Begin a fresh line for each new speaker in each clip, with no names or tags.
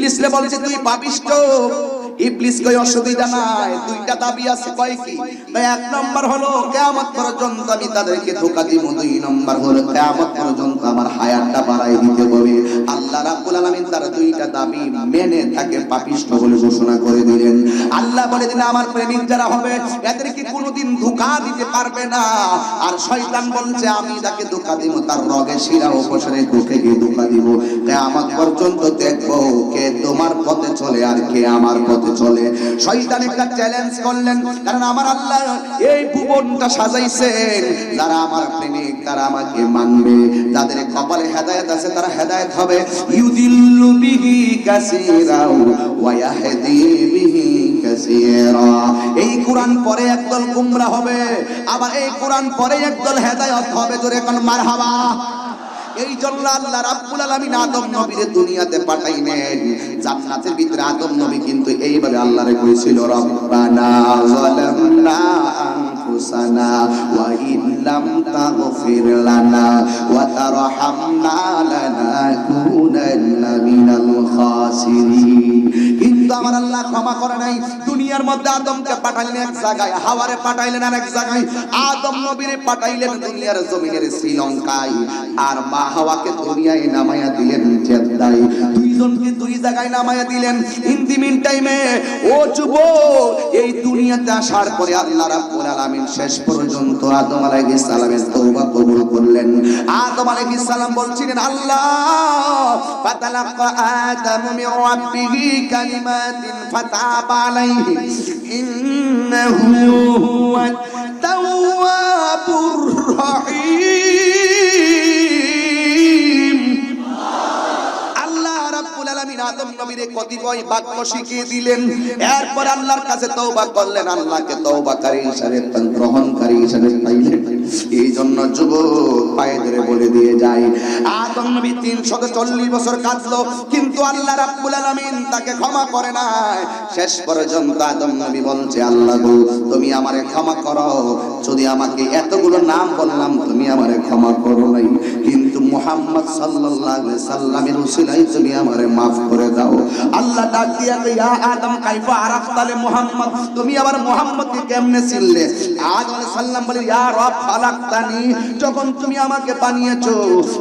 ইবলিসরে বলছে তুই পাপিষ্ঠ। ইবলিস কই অসুবিধা নাই, দুইটা দাবি আছে। কয় কি? এক নম্বর হলো কিয়ামত পর্যন্ত আমি তাদেরকে ধোঁকা দিব, দুই নম্বর হলো কিয়ামত পর্যন্ত আমার হায়াতটা বাড়াই দিতে হবে। আল্লাহ রাব্বুল আলামিন তার দুইটা দাবি মেনে তাকে পাপিষ্ঠ বলে ঘোষণা করে দিলেন। আল্লাহ বলে দিলেন আমার প্রেমিক যারা হবে এদেরকে কোনোদিন ধোঁকা দিতে পারবে না। আর শয়তান বলছে আমি যাকে ধোঁকা দিব তার রগে শিরা উপশরে ঢুকে গিয়ে ধোঁকা দিব। কিয়ামত পর্যন্ত দেখবো কে তোমার পথে চলে আর কে আমার পথে চলে। শয়তান একটা চ্যালেঞ্জ করলেন, কারণ আমার আল্লাহ এই ভুবনটা সাজাইছেন, যারা আমার প্রেমিক তারা আমাকে মানবে, যাদের কপালে হেদায়েত আছে তারা হেদায়েত হবে। ইউদিল্লু বিহি কাসীরা ওয়া ইয়াহদি বিহি কাসীরা। এই কোরআন পরে একদল গোমরা হবে, আবার এই কোরআন পরে একদল হেদায়েত হবে। জোরে কোন মারহাবা। এই জন্য আল্লাহ রাব্বুল আলামিন আদম নবীরে দুনিয়াতে পাঠাইলেন। জান্নাতের ভিতরে আদম নবী কিন্তু এইভাবে আল্লাহরে কইছিল, রব্বানা যালামনা আনফুসানা ওয়া ইল্লাম তাগফির লানা ওয়া তারহামনা লানাকুনান্না মিনাল খাসিরিন। কিন্তু আমার আল্লাহ ক্ষমা করে নাই। দুনিয়ার মধ্যে আদমকে পাঠাইলেন এক জায়গায়, হাওয়ারে পাঠাইলেন আরেক জায়গায়, আদম নবীরে পাঠাইলেন দুনিয়ার জমিনের শ্রীলঙ্কায়, আর মা হাওয়াকে দুনিয়ায় নামায়া দিলেন জেদ্দায়। দুইজনকে দুই জায়গায় নামায়া দিলেন। ইন দি মিন টাইমে ও যুবক, এই দুনিয়াতে আসার পরে আল্লাহ রাব্বুল আলামিন শেষ পর্যন্ত আদম আলাইহিস সালামের তওবা কবুল করলেন। আদম আলাইহিস সালাম বলছিলেন, আল্লাহ ফাতালাক্কা আদামু মির রাব্বিহি কালিমাতিন ফাতাবা আলাইহি ইন্নাহু হুয়াত তাওয়াবুর রহিম। আদম নবীরে কতিপয় বাক্য শিখিয়ে দিলেন। এরপর আল্লাহর কাছে তওবা করলেন, আল্লাহকে তওবাকারী হিসেবে গ্রহণকারী হিসেবে পাইলেন। এই জন্য যুবক পায়ে ধরে বলে দিয়ে যায়, আদম নবী 340 বছর কাটলো, কিন্তু আল্লাহ রাব্বুল আলামিন তাকে ক্ষমা করে নাই। শেষ পর্যন্ত আদম নবী বলছে, আল্লাহ গো তুমি আমারে ক্ষমা করো, যদি আমাকে এতগুলো নাম বললাম তুমি আমারে ক্ষমা করো নাই, কিন্তু মুহাম্মদ সাল্লাল্লাহু আলাইহি সাল্লামের উসিলায় তুমি আমারে মাফ করে দাও। আল্লাহ ডাক দিয়া কই, ইয়া আদম কাইফা আরাফতালে মুহাম্মদ, তুমি আবার মুহাম্মদকে কেমনে চিনলে? আদম আলাইহিস সালাম বলে, ইয়া রব খালাকতানি, যখন তুমি আমাকে বানিয়েছো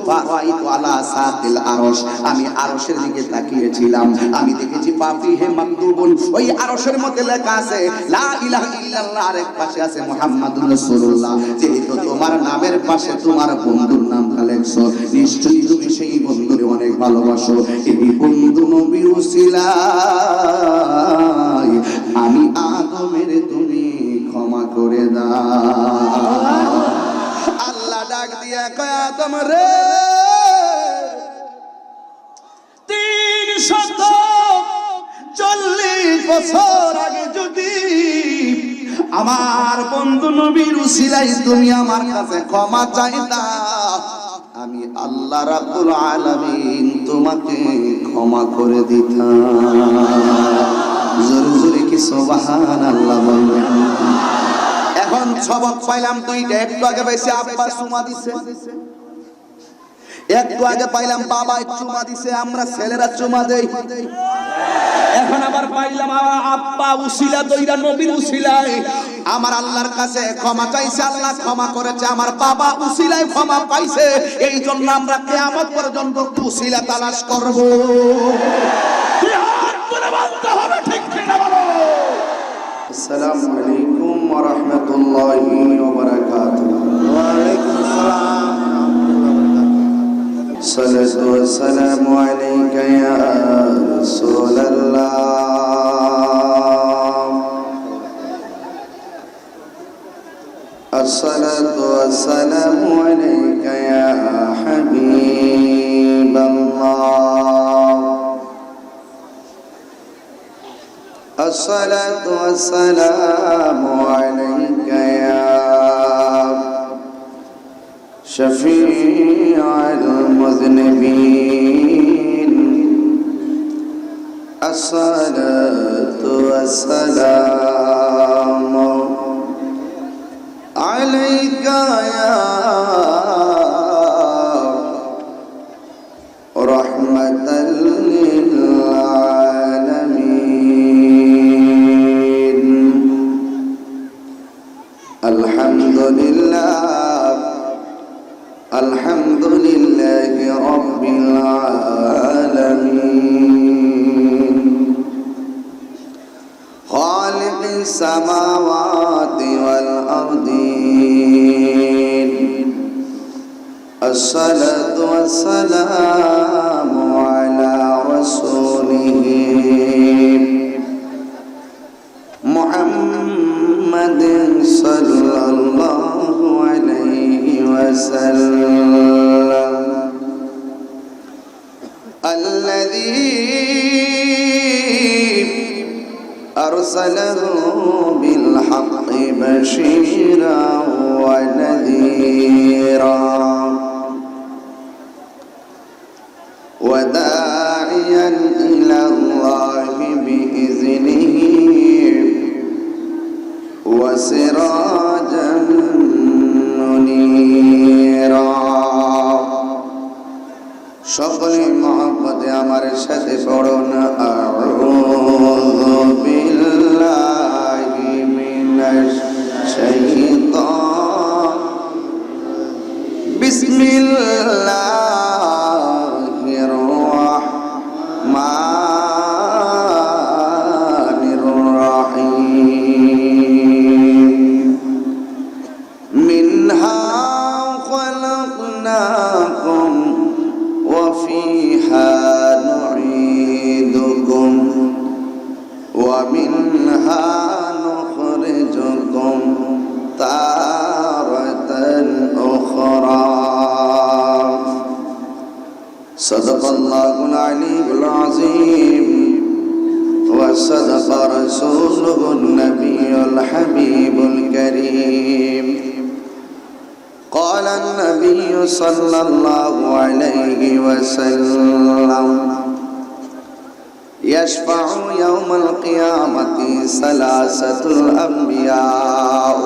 ফারাইতু আলা সাতিল আরশ, আমি আরশের দিকে তাকিয়েছিলাম, আমি দেখেছি ফাফিহে মাকতুবুন, ওই আরশের মধ্যে লেখা আছে লা ইলাহা ইল্লাল্লাহ, আর এক পাশে আছে মুহাম্মাদুর রাসূলুল্লাহ। যেহেতু তোমার নামের পাশে তোমার বন্ধুর নামটা লেখছো, নিশ্চয়ই তুমি সেই বন্ধুরে অনেক ভালোবাসো। এই বন্ধু নবীর উসিলায় আমি আদমের তুমি ক্ষমা করে দাও। আল্লাহ ডাক দিয়া কয়, আদম রে 340 বছর আগে যদি আমার বন্ধু নবীর উসিলায় তুমি আমার কাছে ক্ষমা চাইতা, আমি আল্লাহ রাব্বুল আলামিন তোমাকে ক্ষমা করে দিতাম। জোরে জোরে কি সুবহানাল্লাহ বলবেন? এখন সবক পাইলাম দুইটা। একটু আগে পাইছি আব্বা চুমা দিছে, একটু আগে পাইলাম বাবা চুমা দিছে, আমরা ছেলেরা চুমা দেই। এখন আবার পাইলাম আব্বা উসিলা দইরা নবীর উসিলায় আমার আল্লাহর কাছে ক্ষমা চাইছে, আল্লাহ ক্ষমা করেছে, আমার বাবা উসিলায় ক্ষমা পাইছে। এই জন্য আমরা কিয়ামত পর্যন্ত উসিলা তালাশ করব। আসসালামু আলাইকুম ওয়া রাহমাতুল্লাহি ওয়া বারাকাতুহু। ওয়া আলাইকুম আসসালাম। সালাতু ওয়া সালামু আলাইকা ইয়া রাসূলুল্লাহ। الصلاة والسلام عليك يا حبيب الله. الصلاة والسلام عليك يا شفيع المذنبين. الصلاة والسلام عليك يا رحمة للعالمين. আলহামদুলিল্লাহি রাব্বিল আলামিন খালিকিস সামাওয়াতি ওয়াল আরদিন আসসালাতু ওয়াসসালামু আলা রাসূলিহি মুহাম্মাদিন সাল্লাল্লাহু আলাইহি ওয়াসাল্লাম الذي أرسله بالحق بشيرا ونذيرا وداعيا إلى الله بإذنه وسراجا منيرا সকলে মহব্বতে আমার সাথে পড়ুন আউযু বিল্লাহি মিনাশ শাইতান বিসমিল্লাহির রাহমানির রাহিম মিনহা খালাকনাকুম وفيها نعيدكم ومنها نخرجكم تارة أخرى صدق الله العلي العظيم وصدق رسوله النبي الحبيب الكريم قال النبي صلى الله عليه وسلم يشفع يوم القيامة ثلاثة الأنبياء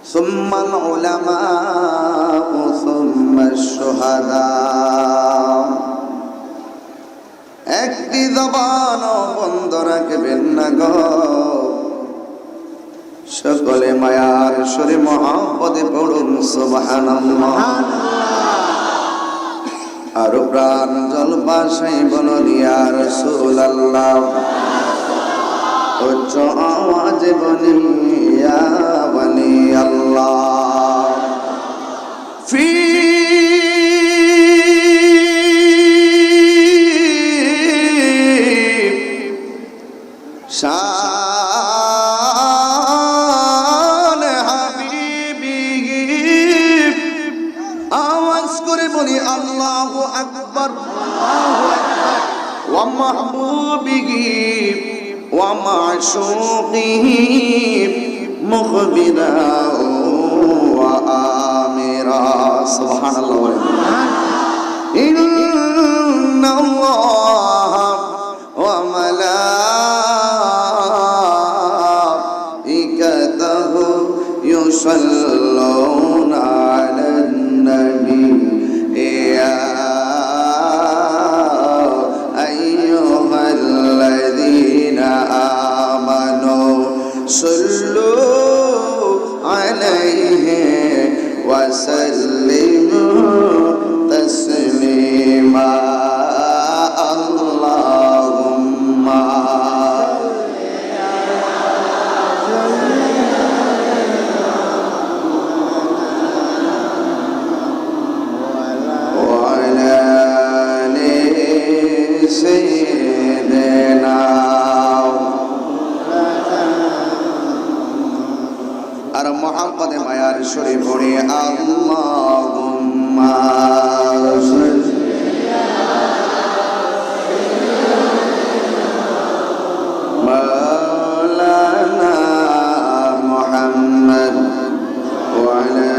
ثم العلماء ثم الشهداء একটি জবান বন্ধ রাখবেন না গো সকলে মায়ার সুরে মহব্বতে পড়ুন সুবহানাল্লাহ আর প্রাণ জল বাসাই বলুন ইয়া রাসূলুল্লাহ উচ্চ আওয়াজে বলুন ইয়া ওয়ালি আল্লাহ ফি আল্লাহু আকবার ওয়া মাহবুবিহি ওয়া মাশূকিহি মুখবিরা ওয়া আমিরা সুবহানাল্লাহ ইন্নাল্লাহ ওয়া মালাইকাতাহু ইউসাল্লুনা আলান নবী يا أيها الذين آمنوا صلوا عليه وسلموا تسليما اللهم আর মোহাম্মদে মায়ার শরী পড়ে আল্লাহুম্মা মাওলানা মুহাম্মদ ওয়া আলা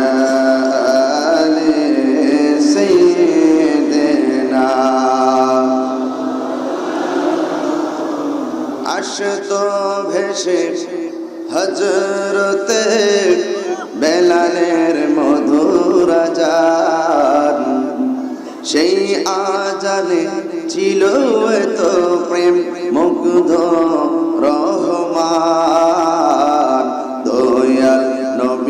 আলি সাইয়্যিদিনা আশতো ভেসে হযরতে বেলালের মধুর আযান সেই আযানে ছিল এত প্রেম মুগ্ধ রহমান দয়াল নবী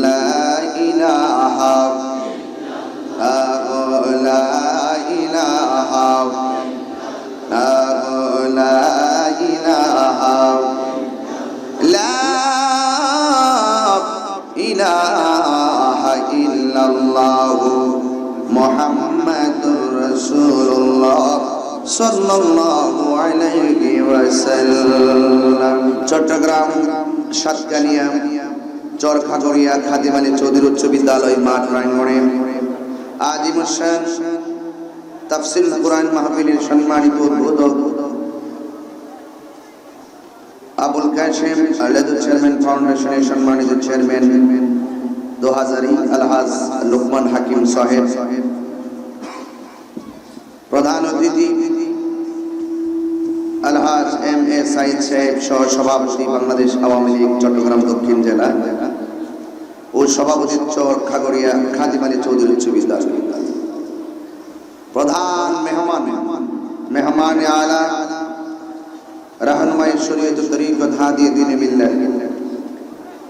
লা ইলাহা লা ইলাহা লা ইলাহা লা ইলাহা ইল্লাল্লাহ মুহাম্মাদুর রাসূলুল্লাহ সাল্লাল্লাহু আলাইহি ওয়াসাল্লাম। চট্টগ্রাম সাতকানিয়া চরখাগড়িয়া খাদিমানি চৌধুরী উচ্চ বিদ্যালয় মাঠ প্রাঙ্গণে আজিমুসান তাফসীর কুরআন মাহফিলের সম্মানিত উদ্বোধক আবুল কাশেম আলাদু চেয়ারম্যান ফাউন্ডেশনের সম্মানিত চেয়ারম্যান 2000 আলহাজ লুকমান হাকিম সাহেব, প্রধান অতিথি আলহাজ এম এ সাইদ সাহেব সহ সভাপতি বাংলাদেশ আওয়ামী লীগ চট্টগ্রাম দক্ষিণ জেলা ও সভাপতি চরখাগড়িয়া খাদিমানি চৌধুরী উচ্চ বিদ্যালয়, প্রধান মেহমান আলা रहनुमाई शरीयत तरीक़त हादी दीन मिल्लत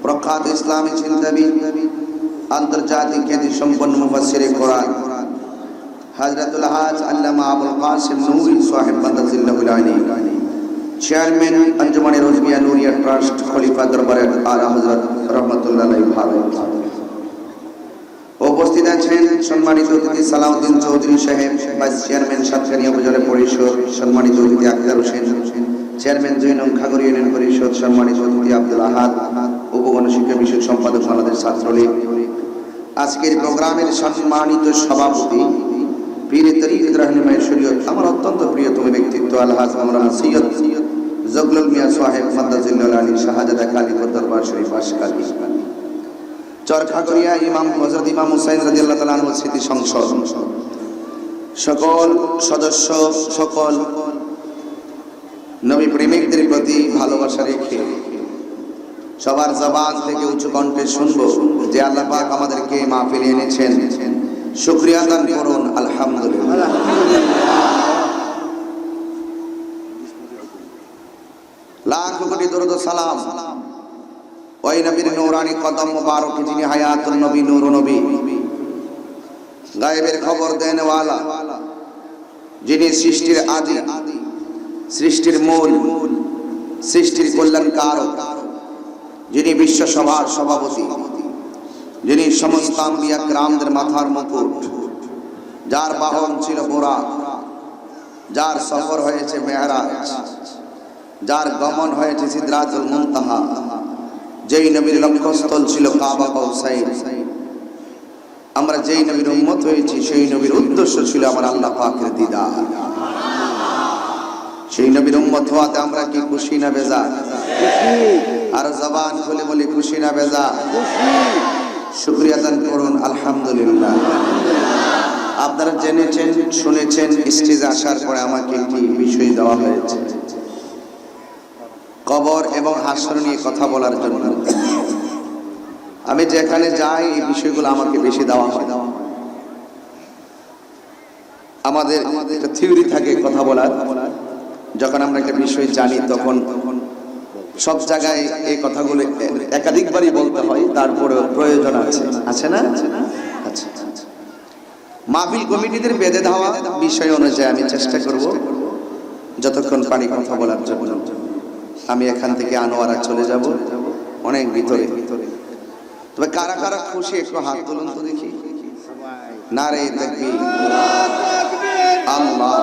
प्रख्यात इस्लामी चिंतनविद अंतर्जातीय ख्याति संपन्न मुफस्सिर कुरान हजरतुल हाज अल्लामा अबुल कासिम नूरी साहिब मददसिल्लाहुल अली, चेयरमैन अंजुमन रोजमिया नूरिया ट्रस्ट खलीफा दरबार आला हजरत रहमतुल्लाह अलैहि भारत। उपस्थित আছেন সম্মানিত অতিথি সালাউদ্দিন চৌধুরী সাহেব, ভাইস চেয়ারম্যান সাতকানিয়া উপজেলা পরিষদ, সম্মানিত অতিথি আক্তার হোসেন, চেয়ারম্যান জৈনম খাগড়িয়া ইউনিয়ন পরিষদ, সম্মানিত অতিথি আব্দুল আহাদ, উপগণশিক্ষা বিষয়ক সম্পাদক বাংলাদেশ ছাত্রলীগ। আজকের প্রোগ্রামের সম্মানিত সভাপতি পীর তরিকত रहनुमाई শরীয়ত আমার অত্যন্ত প্রিয়তম ব্যক্তিত্ব আলহাজ মাওলানা সৈয়দ জগলুল মিয়া সাহেব মাদাজিল্লাহ আলী শাহজাদা খালি দরবার শরীফ আশকালী, চরখাগড়িয়া ইমাম হযরত ইমাম হুসাইন রাদিয়াল্লাহু তাআলা আনহু স্মৃতি সংসদ, সকল সদস্য, সকল নবী প্রেমিকদের প্রতি ভালোবাসা রেখে সবার জবান থেকে উঁচু কণ্ঠে শুনবো যে আল্লাহ পাক আমাদেরকে মাহফিলে এনেছেন, শুকরিয়া আদান করুন আলহামদুলিল্লাহ। লাখ কোটি দরুদ ও সালাম ওই নবীর নূরানি কদম মুবারক যিনি হায়াতুন নবী নূর নবী, গায়েবের খবর দেন ওয়ালা, যিনি সৃষ্টির আদি, সৃষ্টির মূল, সৃষ্টির কল্যাণকারক, যিনি বিশ্ব সভার সভাপতি, যিনি সমস্ত আম্বিয়া কিরামদের মাথার মুকুট, যার বাহন ছিল বুরাক, যার সফর হয়েছে মেহরাজ, যার গমন হয়েছে সিদরাতুল মুনতাহা, যেই নবীর লক্ষ্যস্থল ছিল কাবা কাউসাইন, আমরা যেই নবীর উম্মত হয়েছি সেই নবীর উদ্দেশ্য ছিল আমার আল্লাহ পাকের দিদার। সেই নবীর উম্মত হওয়াতে আমরা কি খুশি না বেজার? আর জবান খুলে বলি খুশি না বেজার? শুকরিয়া আদান করুন আলহামদুলিল্লাহ। আপনারা জেনেছেন, শুনেছেন, স্টেজে আসার পরে আমাকে একটি বিষয় দেওয়া হয়েছে কবর এবং হাসর নিয়ে কথা বলার জন্য। আমি যেখানে যাই এই বিষয়গুলো আমাকে বেশি দেওয়া হয়। আমাদের একটা থিওরি থাকে কথা বলার, যখন আমরা একটা বিষয় জানি তখন সব জায়গায় এই কথাগুলো একাধিকবারই বলতে হয়, তারপরে প্রয়োজন আছে না? আচ্ছা, মাহফিল কমিটিদের বেঁধে দেওয়া বিষয় অনুযায়ী আমি চেষ্টা করব যতক্ষণ পারি কথা বলার জন্য। আমি এখান থেকে আনোয়ারা চলে যাব অনেক ভিতরে, তবে কারা কারা খুশি একটু হাত তুলুন তো দেখি। নারে তাকবীর, আল্লাহ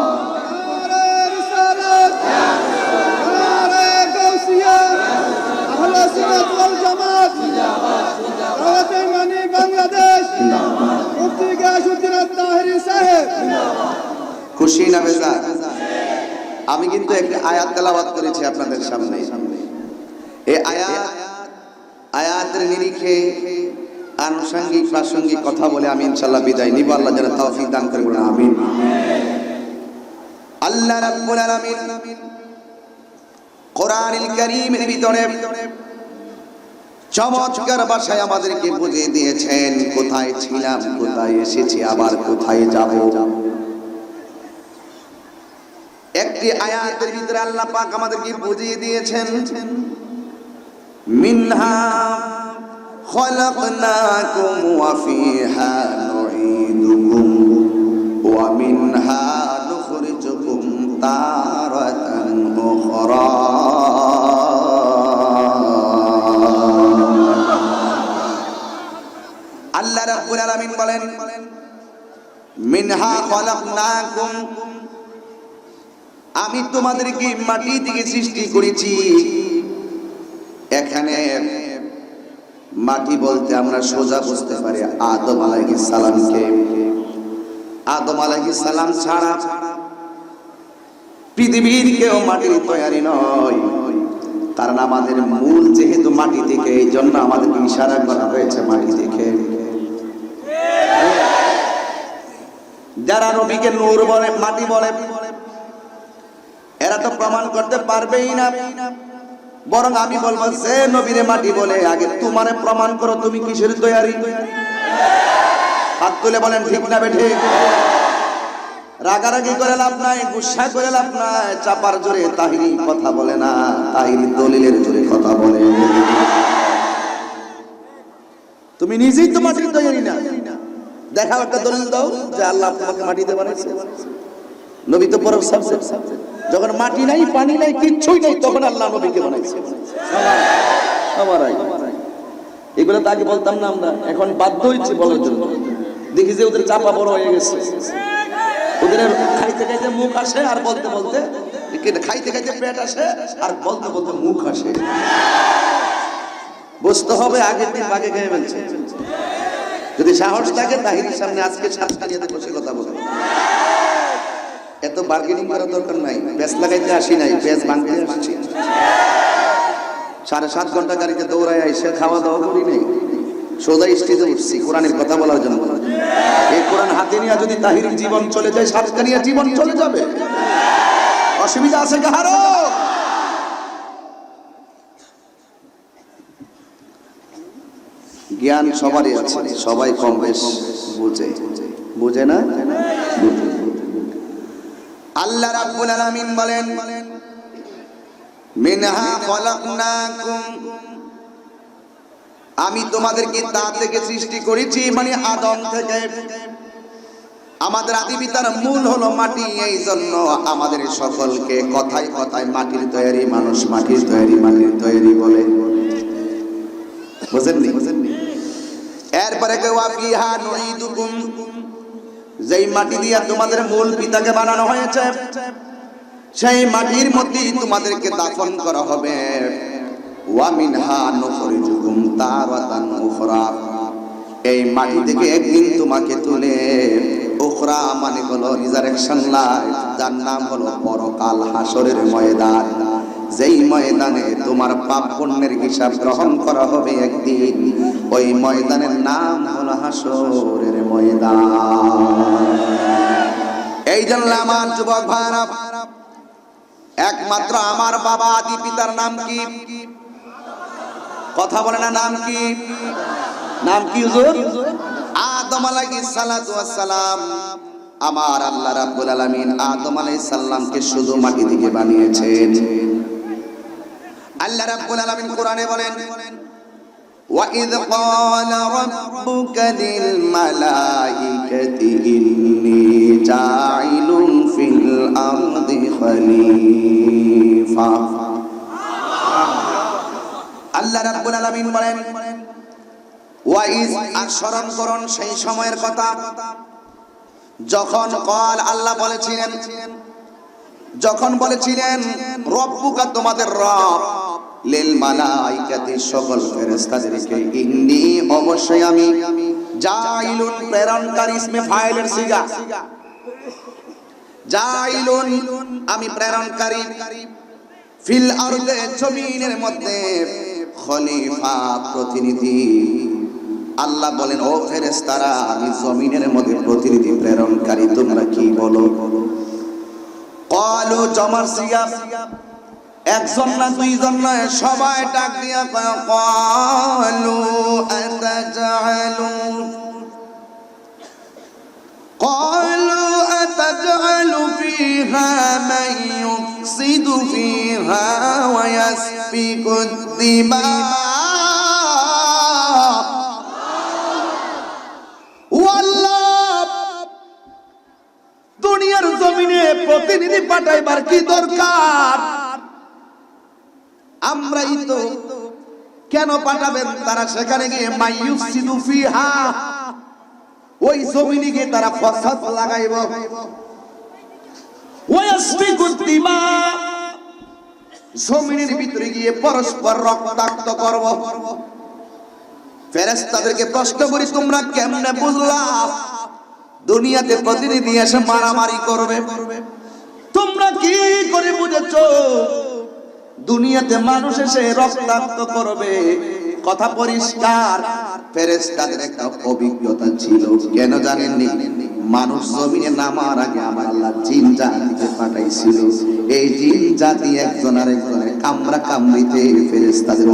খুশি না বেজার? আমি কিন্তু একটা আয়াত তেলাওয়াত করেছি আপনাদের সামনে। এই আয়াতের নিরিখে আনুষঙ্গিক প্রাসঙ্গিক কথা বলে আমি ইনশাআল্লাহ বিদায় নিব। আল্লাহ যেন তৌফিক দান করে বলুন আমিন। আল্লাহ রাব্বুল আলামিন কোরআনুল কারীমের ভিতরে চমৎকার ভাষায় আমাদেরকে বুঝিয়ে দিয়েছেন কোথায় ছিলাম, কোথায় এসেছি, আবার কোথায় যাব। একটি আয়াতের ভিতরে আল্লাহ পাক আমাদেরকে বুঝিয়ে দিয়েছেন মিনহা খলাকনাকুম ওয়া ফিহা নুঈদুকুম ওয়া মিনহা নুখরিজুকুম তারাতান উখরা। আল্লাহ রাব্বুল আলামিন বলেন মিনহা খলাকনাকুম, আমি তোমাদেরকে মাটি থেকে সৃষ্টি করেছি। এখানে মাটি বলতে আমরা সোজা বুঝতে পারি আদম আলাইহিস সালামকে। আদম আলাইহিস সালাম ছাড়া পৃথিবীর কেউ মাটির তৈরি নয়, কারণ আমাদের মূল যেহেতু মাটি থেকে, এই জন্য আমাদেরকে ইশারা করা হয়েছে মাটি থেকে। যারা নবীকে নূর বলে, মাটি বলে, এরা তো প্রমাণ করতে পারবেই না। বরং আমি বলবো যে নবীরে মাটি বলে, আগে তোমারে প্রমাণ করো তুমি কিসের তৈরি। হাত তুলে বলেন ঠিক না বেঠে। রাগারাগি করে লাভ নাই, গুসা করে লাভ নাই। চাপার জোরে তাহিরি কথা বলে না, তাহিরি দলিলের জোরে কথা বলে। তুমি নিজেই তো মাটির তৈরি না, দেখাও একটা দলিল দাও যে আল্লাহ তোমাকে মাটিতে বানাইছে। নবী তো বড় সাবজেক্ট। যখন মাটি নাই, পানি নাই, কিচ্ছুই নাই, তখন আল্লাহ নবীকে বানাইছে। এগুলো তো আগে বলতাম না আমরা, এখন বাধ্য হয়েছে বলার জন্য। দেখি যে ওদের চাপা বড় হয়ে গেছে, ওদের খাইতে খাইতে মুখ আসে, আর বলতে বলতে খাইতে খাইতে পেট আসে, আর বলতে বলতে মুখ আসে। বুঝতে হবে আগের দিন বাগে খেয়ে ফেলছে। যদি সাহস থাকে তাহিরির সামনে আজকে সাতটা নিয়ে বসে কথা বলবে। এত বার্গেনিং করার দরকার নাই। পেঁচ লাগাইতে আসি নাই, পেঁচ ভাঙতে আসছি। 7.5 ঘন্টা গাড়িতে দৌড়ায় এসে খাওয়া দাওয়া করি নাই, সোজা স্টেজে উঠছি কোরআনের কথা বলার জন্য। এই কোরআন হাতে নিয়ে যদি তাহিরির জীবন চলে যায়, সাতকানিয়া জীবন চলে যাবে। অসুবিধা আছে কাহারো? জ্ঞান সবারই আছে, সবাই কম বেশ বুঝে। বুঝে না? আল্লাহ রাব্বুল আলামিন বলেন মিনহা খলাকনাকুম, আমি তোমাদেরকে তা থেকে সৃষ্টি করেছি, মানে আদম থেকে। আমাদের আদি পিতার মূল হলো মাটি, এই জন্য আমাদের সকলকে কথায় কথায় মাটির তৈরি মানুষ, মাটির তৈরি, মাটির তৈরি বলে। বুঝেননি? এরপরে ওয়া ফিহা নুঈদুকুম, যেই মাটি দিয়া তোমাদের মূল পিতাকে বানানো হয়েছে, সেই মাটির মধ্যেই তোমাদেরকে দাফন করা হবে। ওয়া মিনহা নুখরিজুকুম তারাতান উখরা, এই মাটি থেকে একদিন তোমাকে তুলে, উখরা মানে হলো রিজারেকশন লাইফ, যার নাম হলো পরকাল, হাসরের ময়দান। যেই ময়দানে তোমার পাপ পুণ্যের হিসাব গ্রহণ করা হবে একদিন, ওই ময়দানের নাম হলো হাসরের ময়দান। এই জন্য আমার যুবক ভাইরা, একমাত্র আমার বাবা আদি পিতার নাম কি? কথা বলে না, নাম কি? নাম কি হুজুর? আদম আলাইহিস সালাতু ওয়াস সালাম। আমার আল্লাহ রাব্বুল আলামিন আদম আলাইহিস সালামকে শুধু মাটি থেকে বানিয়েছেন। আল্লাহ রাব্বুল আলামিন কোরআনে বলেন ওয়া ইয ক্বালা রাব্বুকা লিল মালাইকাতি ইন্নী জাইলুন ফিল আরদি খলিফা। আল্লাহ রাব্বুল আলামিন বলেন ওয়া ইয, স্মরণ করুন সেই সময়ের কথা যখন কল, আল্লাহ বলেছিলেন, যখন বলেছিলেন রব্বুকা তোমাদের রব, লিল মালাইকাতি সকল ফেরেশতাদেরকে, ইন্নী অবশ্যই আমি, জাইলুন প্রেরণকারী, ইসমে ফাইলের সিগা, জাইলুন আমি প্রেরণকারী, ফিল আরদে জমিনের মধ্যে, খলিফা প্রতিনিধি। আল্লাহ বলেন ও ফেরেশতারা, আমি জমিনের মধ্যে প্রতিনিধি প্রেরণকারী, তোমরা কি বলো? ক্বালু জমার সিগা, একজন না দুইজন নয়, সবাই ডাক দিয়া কয় ক্বালু আতাজআলু, ক্বালু আতাজআলু ফিহা মান ইউফসিদু ফিহা ওয়া ইয়াসফিকু দিমা পাঠাইবার কি দরকার? আমরাই তো কেন পাঠাবেন? তারা সেখানে গিয়ে মাইয়ুফসিদু ফিহা, ওই জমিনে গিয়ে তারা ফাসাদ লাগাইব, ওয়াসফিকুদ দিমা, জমিনের ভিতরে গিয়ে পরস্পর রক্তাক্ত করব। ফেরেশতাদেরকে প্রশ্ন করি, তোমরা কেমনে বুঝলা দুনিয়াতে প্রতিনিধি এসে মারামারি করবে? তোমরা কি করে বুঝেছো দুনিয়াতে মানুষ এসে রক্তাক্ত করবে? কথা পরিষ্কার। ফেরেশতাদের একটা অভিজ্ঞতা ছিল, কেন জানেননি? মানুষ জমিনে নামার আগে আমার আল্লাহ জিন জাতিকে পাঠাইছিল। এই জিন জাতি একজন আরেকজনের কামড়া কামড়িতে ফেরেশতাদের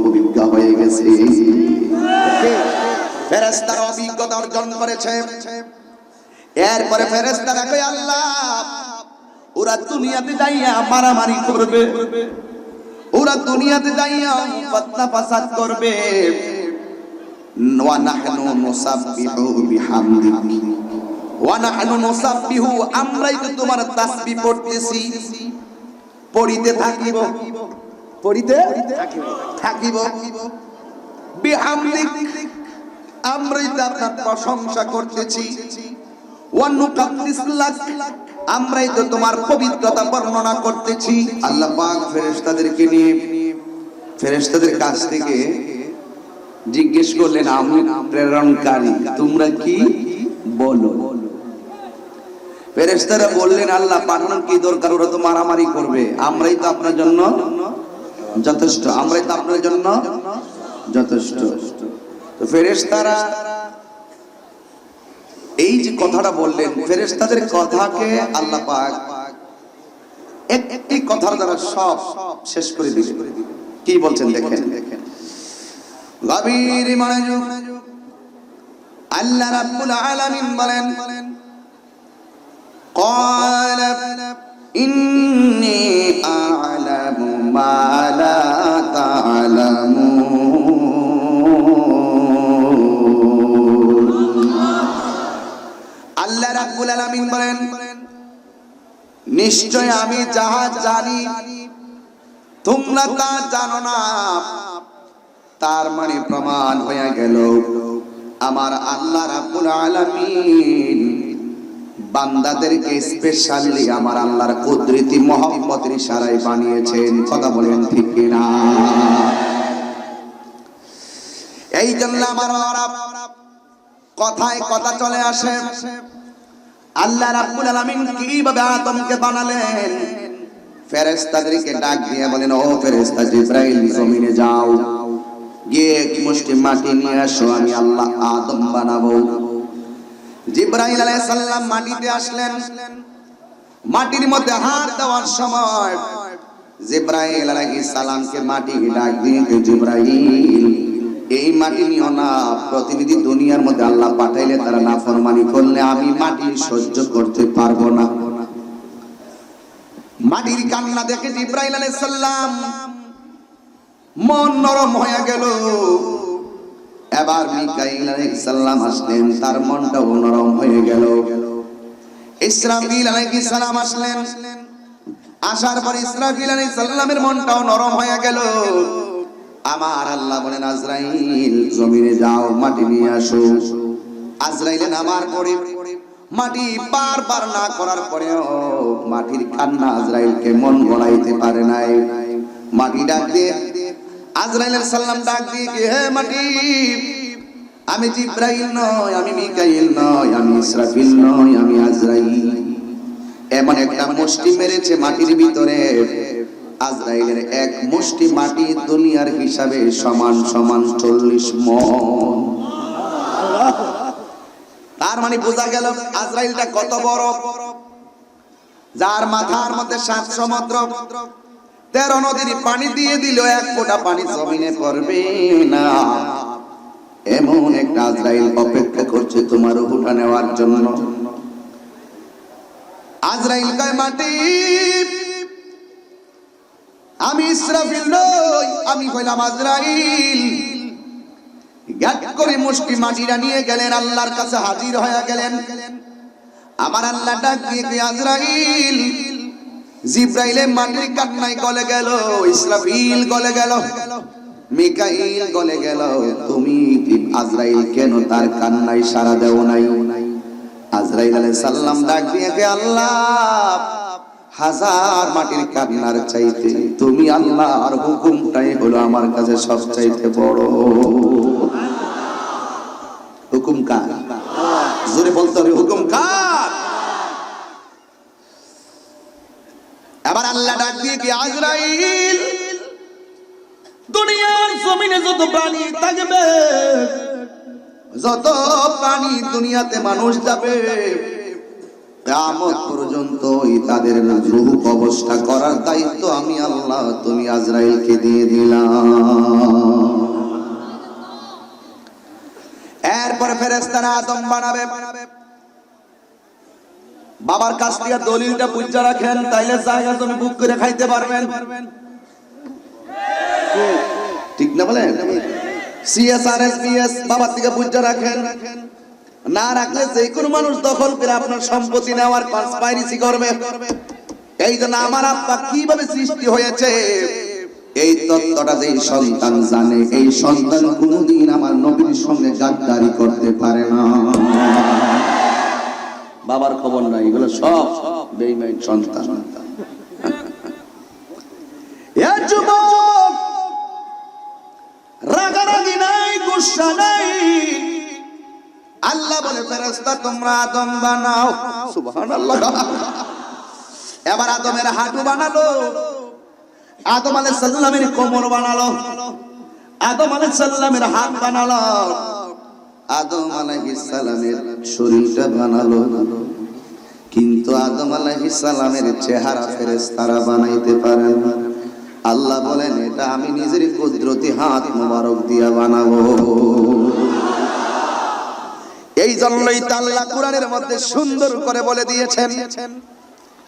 অভিজ্ঞ হয়ে গেছে। ফেরেশতারা অভিজ্ঞতা অর্জন করেছে। এরপরে ফেরেশতারা কয়, আল্লাহ ওরা দুনিয়াতে যাইয়া মারামারি করবে, ওরা দুনিয়াতে যাইয়া ফতনা ফাসাদ করবে। ওয়া নাহনু নুসাব্বিহু বিহামদিহি ওয়া নাহনু নুসাব্বিহু, আমরাই তো তোমার তাসবিহ পড়তেছি, পড়িতে থাকিব, পড়িতে থাকিব। বিহামদিক, আমরাই তো আপনার প্রশংসা করতেছি। ওয়া নুকাদ্দিস লাক, আমরাই তো তোমার পবিত্রতা বর্ণনা করতেছি। আল্লাহ পাক ফেরেশতাদেরকে নিয়ে ফেরেশতাদের কাছ থেকে জিজ্ঞেস করলেন, আমি প্রেরণকারী, তোমরা কি বলো? ফেরেশতারা বললেন, আল্লাহ পাঠানোর কি দরকার? ওরা তো মারামারি করবে, আমরাই তো আপনার জন্য যথেষ্ট, আমরাই তো আপনার জন্য যথেষ্ট। তো ফেরেশতারা এই যে কথাটা বললেন, ফেরেশতাদের কথাকে আল্লাহ পাক একটি কথার দ্বারা সব শেষ করে দিলেন। কি বলছেন দেখেন, গভীর মনোযোগ। আল্লাহ রাব্বুল আলামিন বলেন, قال إني أعلم ما لا تعلمون। আল্লাহ রাব্বুল আলামিন বলেন, নিশ্চয় আমি যাহা জানি তোমরা তা জানো না। তার মানে প্রমাণ হয়ে গেল আমার আল্লাহ রাব্বুল আলামিন বান্দাদেরকে স্পেশালি আমার আল্লাহর কুদরতি মহব্বতের ইশারায় বানিয়েছেন। কথা বলেন ঠিক কিনা? এই জন্য আমার কথায় কথা চলে আসে, আল্লাহ রাব্বুল আলামিন কিভাবে আদমকে বানালেন? ফেরেশতাদেরকে ডাক দিয়ে বলেন, ও ফেরেশতা জিবরাইল, জমিনে যাও, গিয়ে এক মুষ্টি মাটি নিয়ে আসো, আমি আল্লাহ আদম বানাবো। জিবরাইল আলাইহিস সালাম মাটিতে আসলেন। মাটির মধ্যে হাত দেওয়ার সময় জিবরাইল আলাইহিস সালামকে মাটি ডাক দিয়ে, জিবরাইল এই মাটি নিও না, প্রতিনিধি দুনিয়ার মধ্যে আল্লাহ পাঠাইলে তারা নাফরমানি করলে আমি মাটি সহ্য করতে পারবো না। মাটির কান্না দেখে জিবরাইল আলাইহিস সালাম মন নরম হয়ে গেল। এবার মিকাইল আলাইহিস সালাম আসলেন, তার মনটাও নরম হয়ে গেল। ইসরাফিল আলাইহিস সালাম আসলেন, আসার পর ইসরাফিল আলাইহিস সালামের মনটাও নরম হয়ে গেল। আমার আল্লাহ বলেন, আজরাইল জমিনে যাও, মাটি নিয়ে আসো। আজরাইলে নামার পরে মাটি বারবার না করার পরেও মাটির কান্না আজরাইলকে মন গলাইতে পারে নাই। মাটি ডাক দিয়ে, আজরাইলের সালাম ডাক দিয়ে, হে মাটি, আমি জিবরাইল নয়, আমি মিকাইল নয়, আমি ইসরাফিল নয়, আমি আজরাইল। এমন একটা মুষ্টি মেরেছে মাটির ভিতরে, আজরাইলের এক মুষ্টি মাটি দুনিয়ার হিসাবে সমান সমান 40 মণ। তার মানে বোঝা গেল আজরাইলটা কত বড়, যার মাথার মধ্যে 7 সমুদ্র, 13 নদীর পানি দিয়ে দিল, এক ফোঁটা পানি জমিনে পড়বে না। এমন একটা আজরাইল অপেক্ষা করছে তোমার রূহটা নেওয়ার জন্য। আজরাইল কয়, মাটি, আমি ইসরাফিল নই, আমি হইলাম আজরাইল। গাট করে মুষ্টি মাটিটা নিয়ে গেলেন, আল্লাহর কাছে হাজির হয়ে গেলেন। আমার আল্লাহ ডাক দিয়ে, আজরাইল জিব্রাইলে মাটির কান্নায় গলে গেল, ইসরাফিল গলে গেল, মিকাইল গলে গেল, তুমি আজরাইল কেন তার কান্নায় সাড়া দেও নাই? আজরাইল আলাইহিস সালাম ডাক দিয়ে কে আল্লাহ, হাজার মাটির কান্নার চাইতে তুমি আল্লাহর হুকুমটাই হলো আমার কাছে সবচাইতে বড়। হুকুম কার? জোরে বলতে হবে, হুকুম কার? এবার আল্লাহ ডাক দিয়ে কি, আজরাইল, দুনিয়ার জমিনে যত প্রাণী থাকবে, যত প্রাণী দুনিয়াতে মানুষ যাবে, কিয়ামত পর্যন্ত তাদের রূহ অবস্থা করার দায়িত্ব আমি আল্লাহ তুমি আজরাইলকে দিয়ে দিলাম। এরপর ফেরেশতারা আদম বানাবে। বাবার কাছ থেকে দলিলটা বুঝা রাখেন, তাইলে জায়গা তুমি বুক করে খাইতে পারবেন, ঠিক না বলেন? CSRSBS বাবার থেকে বুঝা রাখেন, না রাখলে যে কোনো মানুষ দখল করে আপনার সম্পত্তি নেওয়ার কনস্পাইরেসি করবে। এই জন্য আমার আব্বা কিভাবে সৃষ্টি হয়েছে এই তত্ত্বটা যেই সন্তান জানে, এই সন্তান কোনোদিন আমার নবীর সঙ্গে গাদ্দারি করতে পারে না। বাবার খবর নাই, এগুলো সব বেঈমান সন্তান। এ যুবক, রাগারাগি নাই, গুসা নাই। আল্লাহ বলে ফেরেশতা তোমরা আদম বানাও। সুবহানাল্লাহ। এবার আদমের হাঁটু বানালো, আদম আলাইহিস সালামের কোমর বানালো, আদম আলাইহিস সালামের হাত বানালো, আদম আলাইহিস সালামের শরীরটা বানালো, কিন্তু আদম আলাইহিস সালামের চেহারা ফেরেশতারা বানাইতে পারেন না। আল্লাহ বলেন এটা আমি নিজের কুদরতি হাত মোবারক দিয়া বানাবো। এই জন্যই তো আল্লাহ কোরআনের মধ্যে সুন্দর করে বলে দিয়েছেন।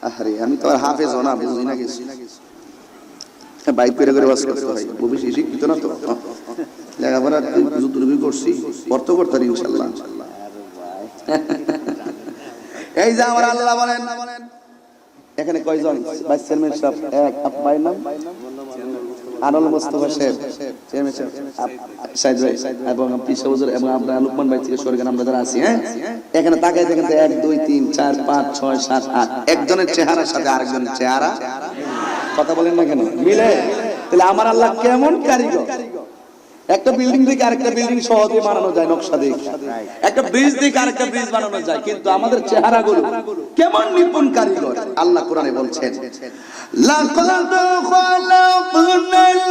আরে আমি তো আর হাফেজ না, বুঝি না কিছু, বাইক করে করে ওয়াজ করতে হয়, বেশি শিক্ষিত না তো, লেখাপড়া যতটুকু করছি অর্থ করতে পারি ইনশাআল্লাহ। এই যে আমার আল্লাহ বলেন, এখানে কয়জন ভাইস চেয়ারম্যান সাহেব? এক, আপনার নাম আনল মোস্তফা সাহেব, চেয়ারম্যান সাহেব এবং পিসা হুজুর এবং আমরা লুকমান ভাই থেকে সরকার আমরা যারা আছি, হ্যাঁ এখানে তাকাই দেখেন তো 1 2 3 4 5 6 7 8 একজনের চেহারার সাথে আরেকজনের চেহারা কথা বলেন না কেন মিলে? তাহলে আমার আল্লাহ কেমন কারিগর! একটা বিল্ডিং থেকে আরেকটা বিল্ডিং সহজে বানানো যায় নকশা দেখে, একটা ব্রিজ থেকে আরেকটা ব্রিজ বানানো যায়, কিন্তু আমাদের চেহারাগুলো কেমন নিপুণ কারিগর! আল্লাহ কোরআনে বলছেন, লাকাদ খালাকনাল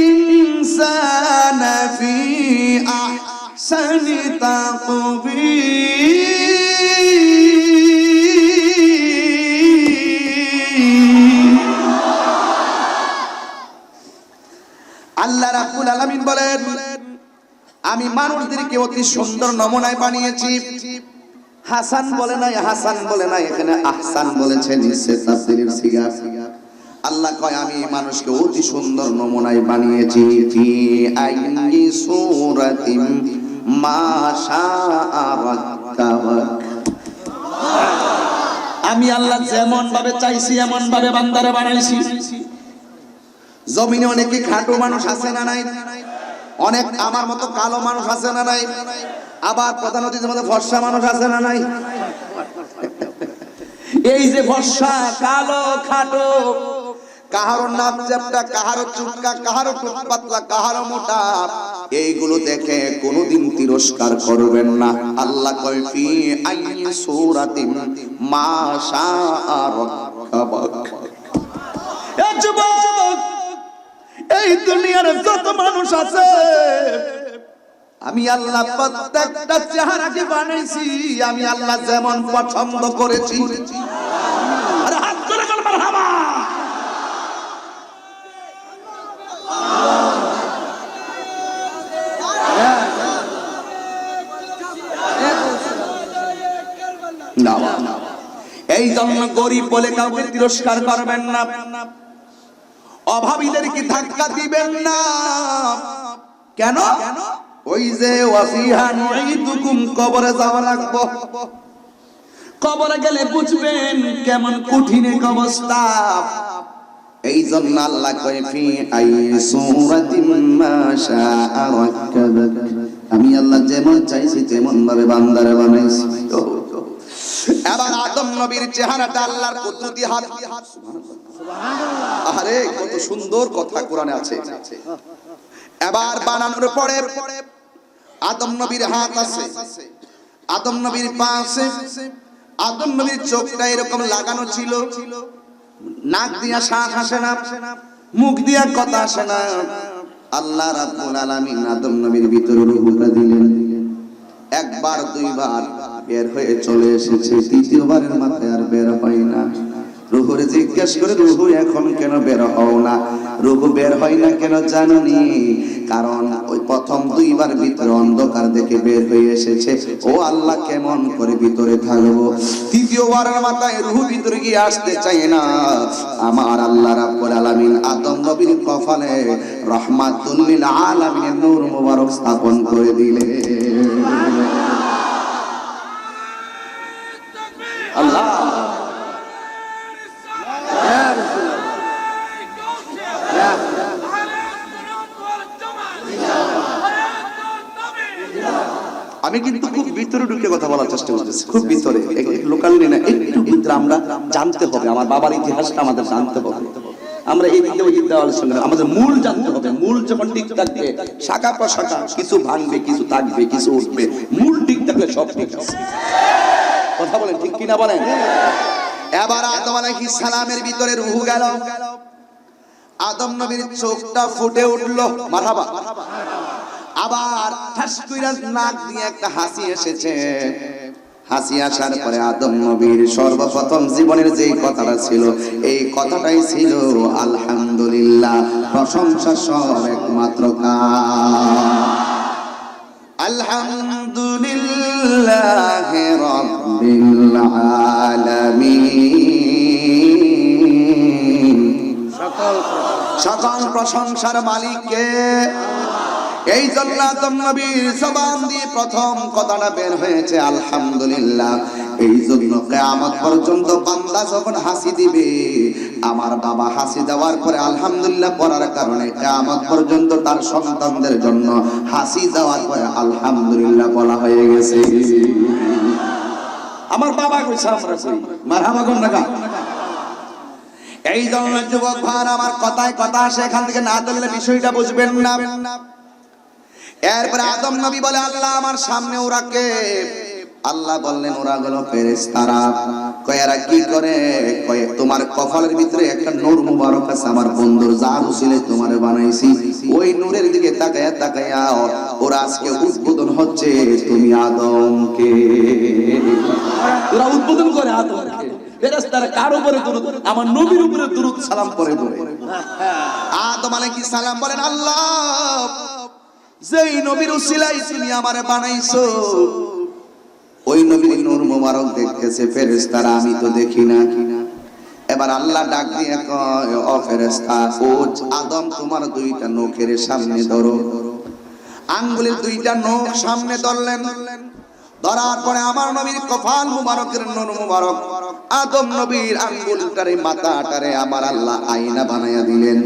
ইনসানা ফি আহসানি তাকবীর। আল্লাহ রাব্বুল আলামিন বলেন আমি মানুষদেরকে অতি সুন্দর নমুনায় বানিয়েছি। হাসান বলে নাই, হাসান বলে নাই, এখানে আহসান বলেছেন, নিশ্চয় তাফসীরের সিগা। আল্লাহ কয় আমি মানুষকে অতি সুন্দর নমুনায় বানিয়েছি। ফি আইয়ি সূরাতিন মা শাআ রাক্কাবাক। আমি আল্লাহ যেমন ভাবে চাইছি এমন ভাবে বান্দারে বানাইছি। জমিনে অনেকে খাটো মানুষ আছে না নাই? অনেক আমার মতো কালো মানুষ আছে না নাই? আবার প্রধান অতিথির মধ্যে ফর্সা মানুষ আছে না নাই? এই যে ফর্সা, কালো, খাটো, কাহারো নাক চ্যাপ্টা, কাহারো চুটকা, কাহারো টুক পাতলা, কাহারো মোটা, এইগুলো দেখে কোনোদিন তিরস্কার করবেন না। আল্লাহ কয় ফি আইয়ি সূরাতিন মা শাআ রাক্কাবাক। এ যুবক, এই দুনিয়ার যত মানুষ আছে আমি আল্লাহ প্রত্যেকটা চেহারাকে বানাইছি, আমি আল্লাহ যেমন পছন্দ করেছি। আরে হাত ধরে বল মারহাবা। না, এই জন্য গরিব বলে কাউকে তিরস্কার করবেন না, অভাবীদেরকে ধাক্কা দিবেন না। কেন? ওই যে ওয়াফিহা নুঈদুকুম, কবরে যাওয়া লাগবে, কবরে গেলে বুঝবেন কেমন কঠিন এক অবস্থা। এই জন্য আল্লাহ কয় ফি আই সূরাতিন মা শাআ রাক্কাবাক, আমি আল্লাহ যেমন চাইছি তেমন ভাবে বান্দারে বানাইছি। এবার আদম নবীর চেহারাটা আল্লাহর কুদরতি হাত, সুবহানাল্লাহ। আরে কত সুন্দর কথা কোরআনে আছে। এবার বানানোর পরে আদম নবীর হাত আছে, আদম নবীর পা আছে, আদম নবীর চোখটা এরকম লাগানো ছিল, নাক দিয়া শ্বাস আসে না, মুখ দিয়া কথা আসে না। আল্লাহ রাব্বুল আলামিন আদম নবীর ভিতরে রূহটা দিলেন। একবার দুইবার বের হয়ে চলে এসেছে, তৃতীয়বারের মাথায় আর বের হয় না। রূহরে জিজ্ঞেস করে, রূহ এখন কেন বের হও না? রূহ বের হয় না কেন জানোনি? কারণ ওই প্রথম দুইবার ভিতরে অন্ধকার দেখে বের হয়ে এসেছে। ও আল্লাহ, কেমন করে ভিতরে থাকবো? তৃতীয়বারের মাথায় রূহ ভিতরে গিয়ে আসতে চায় না। আমার আল্লাহ রাব্বুল আলামিন আদম নবীর কপালে রাহমাতুল লিল আলামিনের নূর মুবারক স্থাপন করে দিলেন। আল্লাহ আমি কিন্তু খুব ভিতরে ঢুকে কথা বলার চেষ্টা করতেছি, খুব ভিতরে, লোকালি না, একটু ভিতরে আমরা জানতে হবে। আমার বাবার ইতিহাসটা আমাদের জানতে হবে। আমরা এই দিকে ওই দিক দেওয়ার সঙ্গে আমাদের মূল জানতে হবে। মূল যখন ঠিক থাকবে, শাখা প্রশাখা কিছু ভাঙবে, কিছু থাকবে, কিছু উঠবে। মূল ঠিক থাকলে সব ঠিক আছে। কথা বলেন ঠিক কিনা বলেন? এবার আদম আলাইহিস সালামের ভিতরে রূহ গেল, আদম নবীর চোখটা ফুটে উঠলো, মারহাবা। আবার ঠাস কইরা নাক দিয়ে একটা হাসি এসেছে। হাসি আসার পরে আদম নবীর সর্বপ্রথম জীবনের যে কথাটা ছিল, এই কথাটাই ছিল আলহামদুলিল্লাহ, প্রশংসা সব একমাত্র আলহামদুলিল্লাহি রাব্বিল আলামিন। সকল প্রশংসার মালিক কে? এই জন্য আদম নবীর জবান দিয়ে প্রথম কথাটা বের হয়েছে আলহামদুলিল্লাহ। এই জন্য কিয়ামত পর্যন্ত বান্দা যখন হাসি দিবে, আমার বাবা হাসি দেওয়ার পরে আলহামদুলিল্লাহ পড়ার কারণে কিয়ামত পর্যন্ত তার সন্তানদের জন্য হাসি দেওয়ার পরে আলহামদুলিল্লাহ বলা হয়ে গেছে। আমার বাবা কইছে, আমরা কই মারহাবা কোন না। এই জন্য যুবক ভাই, আমার কথায় কথা আসে, এখান থেকে না ধরলে বিষয়টা বুঝবেন না। এরপরে আদম নবী বলে, আল্লাহ আমার সামনে ওরা কে? আল্লাহ বললেন, ওরা হলো ফেরেশতারা। কয় এরা কি করে? কয় তোমার কপালের ভিতরে একটা নূর মুবারক আছে, আমার বন্ধুর যার উসিলে তোমারে বানাইছি। ওই নূরের দিকে তাকায়া তাকায়া ওরা আজকে উদ্বোধন হচ্ছে তুমি আদমকে। ওরা উদ্বোধন করে আদমকে। ফেরেশতারা কার উপরে দরুদ? আমার নবীর উপরে দরুদ সালাম করে বলে। আদম আলাইহিস সালাম বলেন, আল্লাহ যেই নবীর উসিলায় তুমি আমারে বানাইছো, ওই নবীর নূর মুবারক দেখতেছে ফেরেশতারা, আমি তো দেখি না। এবার আল্লাহ ডাক দিয়ে কয়, ও ফেরেশতা, ও আদম তোমার দুইটা নখের সামনে ধরো। আঙ্গুলের দুইটা নখ সামনে ধরলেন। ধরার পরে আমার নবীর কপাল মুবারকের নূর মুবারক আদম নবীর আঙ্গুলটারে মাথাটারে আমার আল্লাহ আয়না বানায়া দিলেন।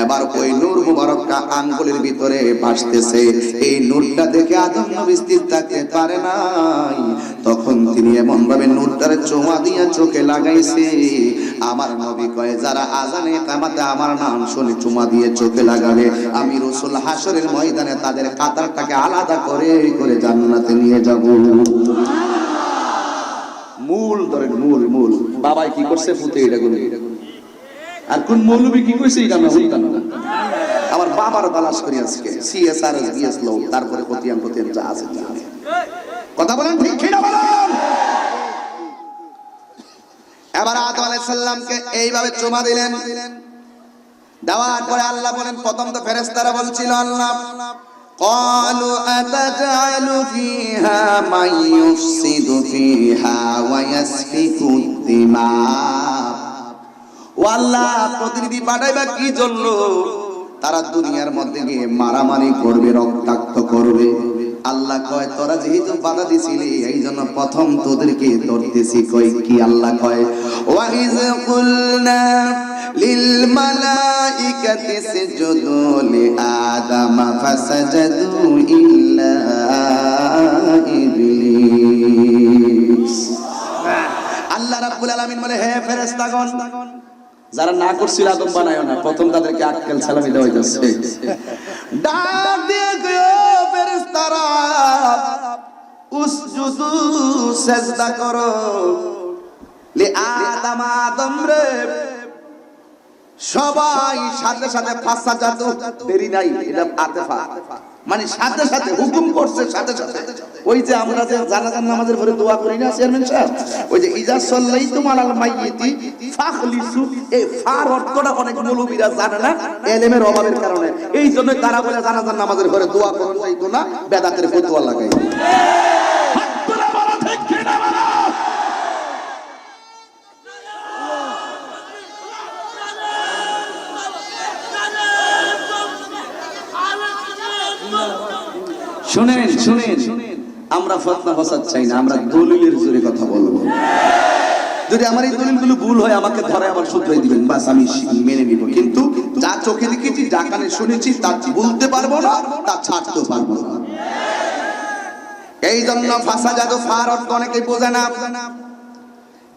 এবার ওই নূর মুবারকটা আঙ্গুলের ভিতরে ভাসতেছে। এই নূরটা দেখে আদম নবী স্থির থাকতে পারে নাই। তখন তিনি এমন ভাবে নূরটারে চুমা দিয়া চোখে লাগাইছে। আমার নবী কয়, যারা আজানে কামাতে আমার নাম শুনে চুমা দিয়ে চোখে লাগাবে, আমি রাসূল হাসরের ময়দানে তাদের কাতারটাকে আলাদা করে করে জান্নাতে নিয়ে যাব। মূল ধরেন, মূল মূল বাবাই কি করছে ফুটে এটা গুলো, আর কোন মৌলবী কি কইছে এটা না হইতাম না। আমার বাবার তালাশ করি আজকে সিএসআর বিএস লো, তারপরে কতিয়ান যা আছে কথা বলেন ঠিক কিনা বলেন। এবার আদম আলাইহিস সালামকে এইভাবে চুমা দিলেন। দেওয়ার পরে আল্লাহ বলেন, প্রথম তো ফেরেশতারা বলছিল, আল্লাহ قالوا أتجعل فيها من يفسد فيها ويسفك الدماء। আল্লাহ প্রতিনিধি পাঠাইবা কি জন্য? তারা দুনিয়ার মধ্যে গিয়ে মারামারি করবে, রক্তাক্ত করবে। আল্লাহ কয় তোরা যেহেতু বাধা দিছিলি এই জন্য প্রথম তোদেরকে ধরতেছি। কই কি আল্লাহ কয় ওয়া ইয কুলনা লিল মালাইকাতি ইসজুদু লি আদামা ফাসাজাদু ইল্লা ইবলিস। আল্লাহ রাব্বুল আলামিন বলে হে ফেরেশতাগণ যারা না করছিল আদম বানায়ও না, প্রথম তাদেরকে আক্কেল সালামি দেওয়া হইতাছে। ডাক দিয়ে গো ফেরেশতারা উসজুদু সিজদা করো লি আদম, আদম রে। সবাই সাথে সাথে ফাসাজাদু, দেরি নাই, এটা আতেফা, মানে সাথে সাথে হুকুম করছে সাথে সাথে। ওই যে আমরা যে জানাজার নামাজের পরে দোয়া করি না চেয়ারম্যান সাহেব, ওই যে ইজা সাল্লাইতুম আলাল মাইয়িতি ফাখলিসু, এই ফার অর্থটা অনেক মৌলবীরা জানে না ইলমের অভাবের কারণে। এই জন্য তারা বলে জানাজার নামাজের পরে দোয়া করতে চাইতো না, বেদাতের ফতোয়া লাগাই। শুনেন শুনেন, আমরা ফতনা ফসাদ চাই না, আমরা দলিলের জোরে কথা বলবো। যদি আমার এই দলিলগুলো ভুল হয় আমাকে ধরে আবার শুধরাই দিবেন, বাস আমি মেনে নিব। কিন্তু যা চোখে দেখেছি, যা কানে শুনেছি, তা বলতে পারবো না, তা ছাড়তে পারবো না। এই জন্য ফাসাজাদু ফার অর্থ অনেকে বোঝে না।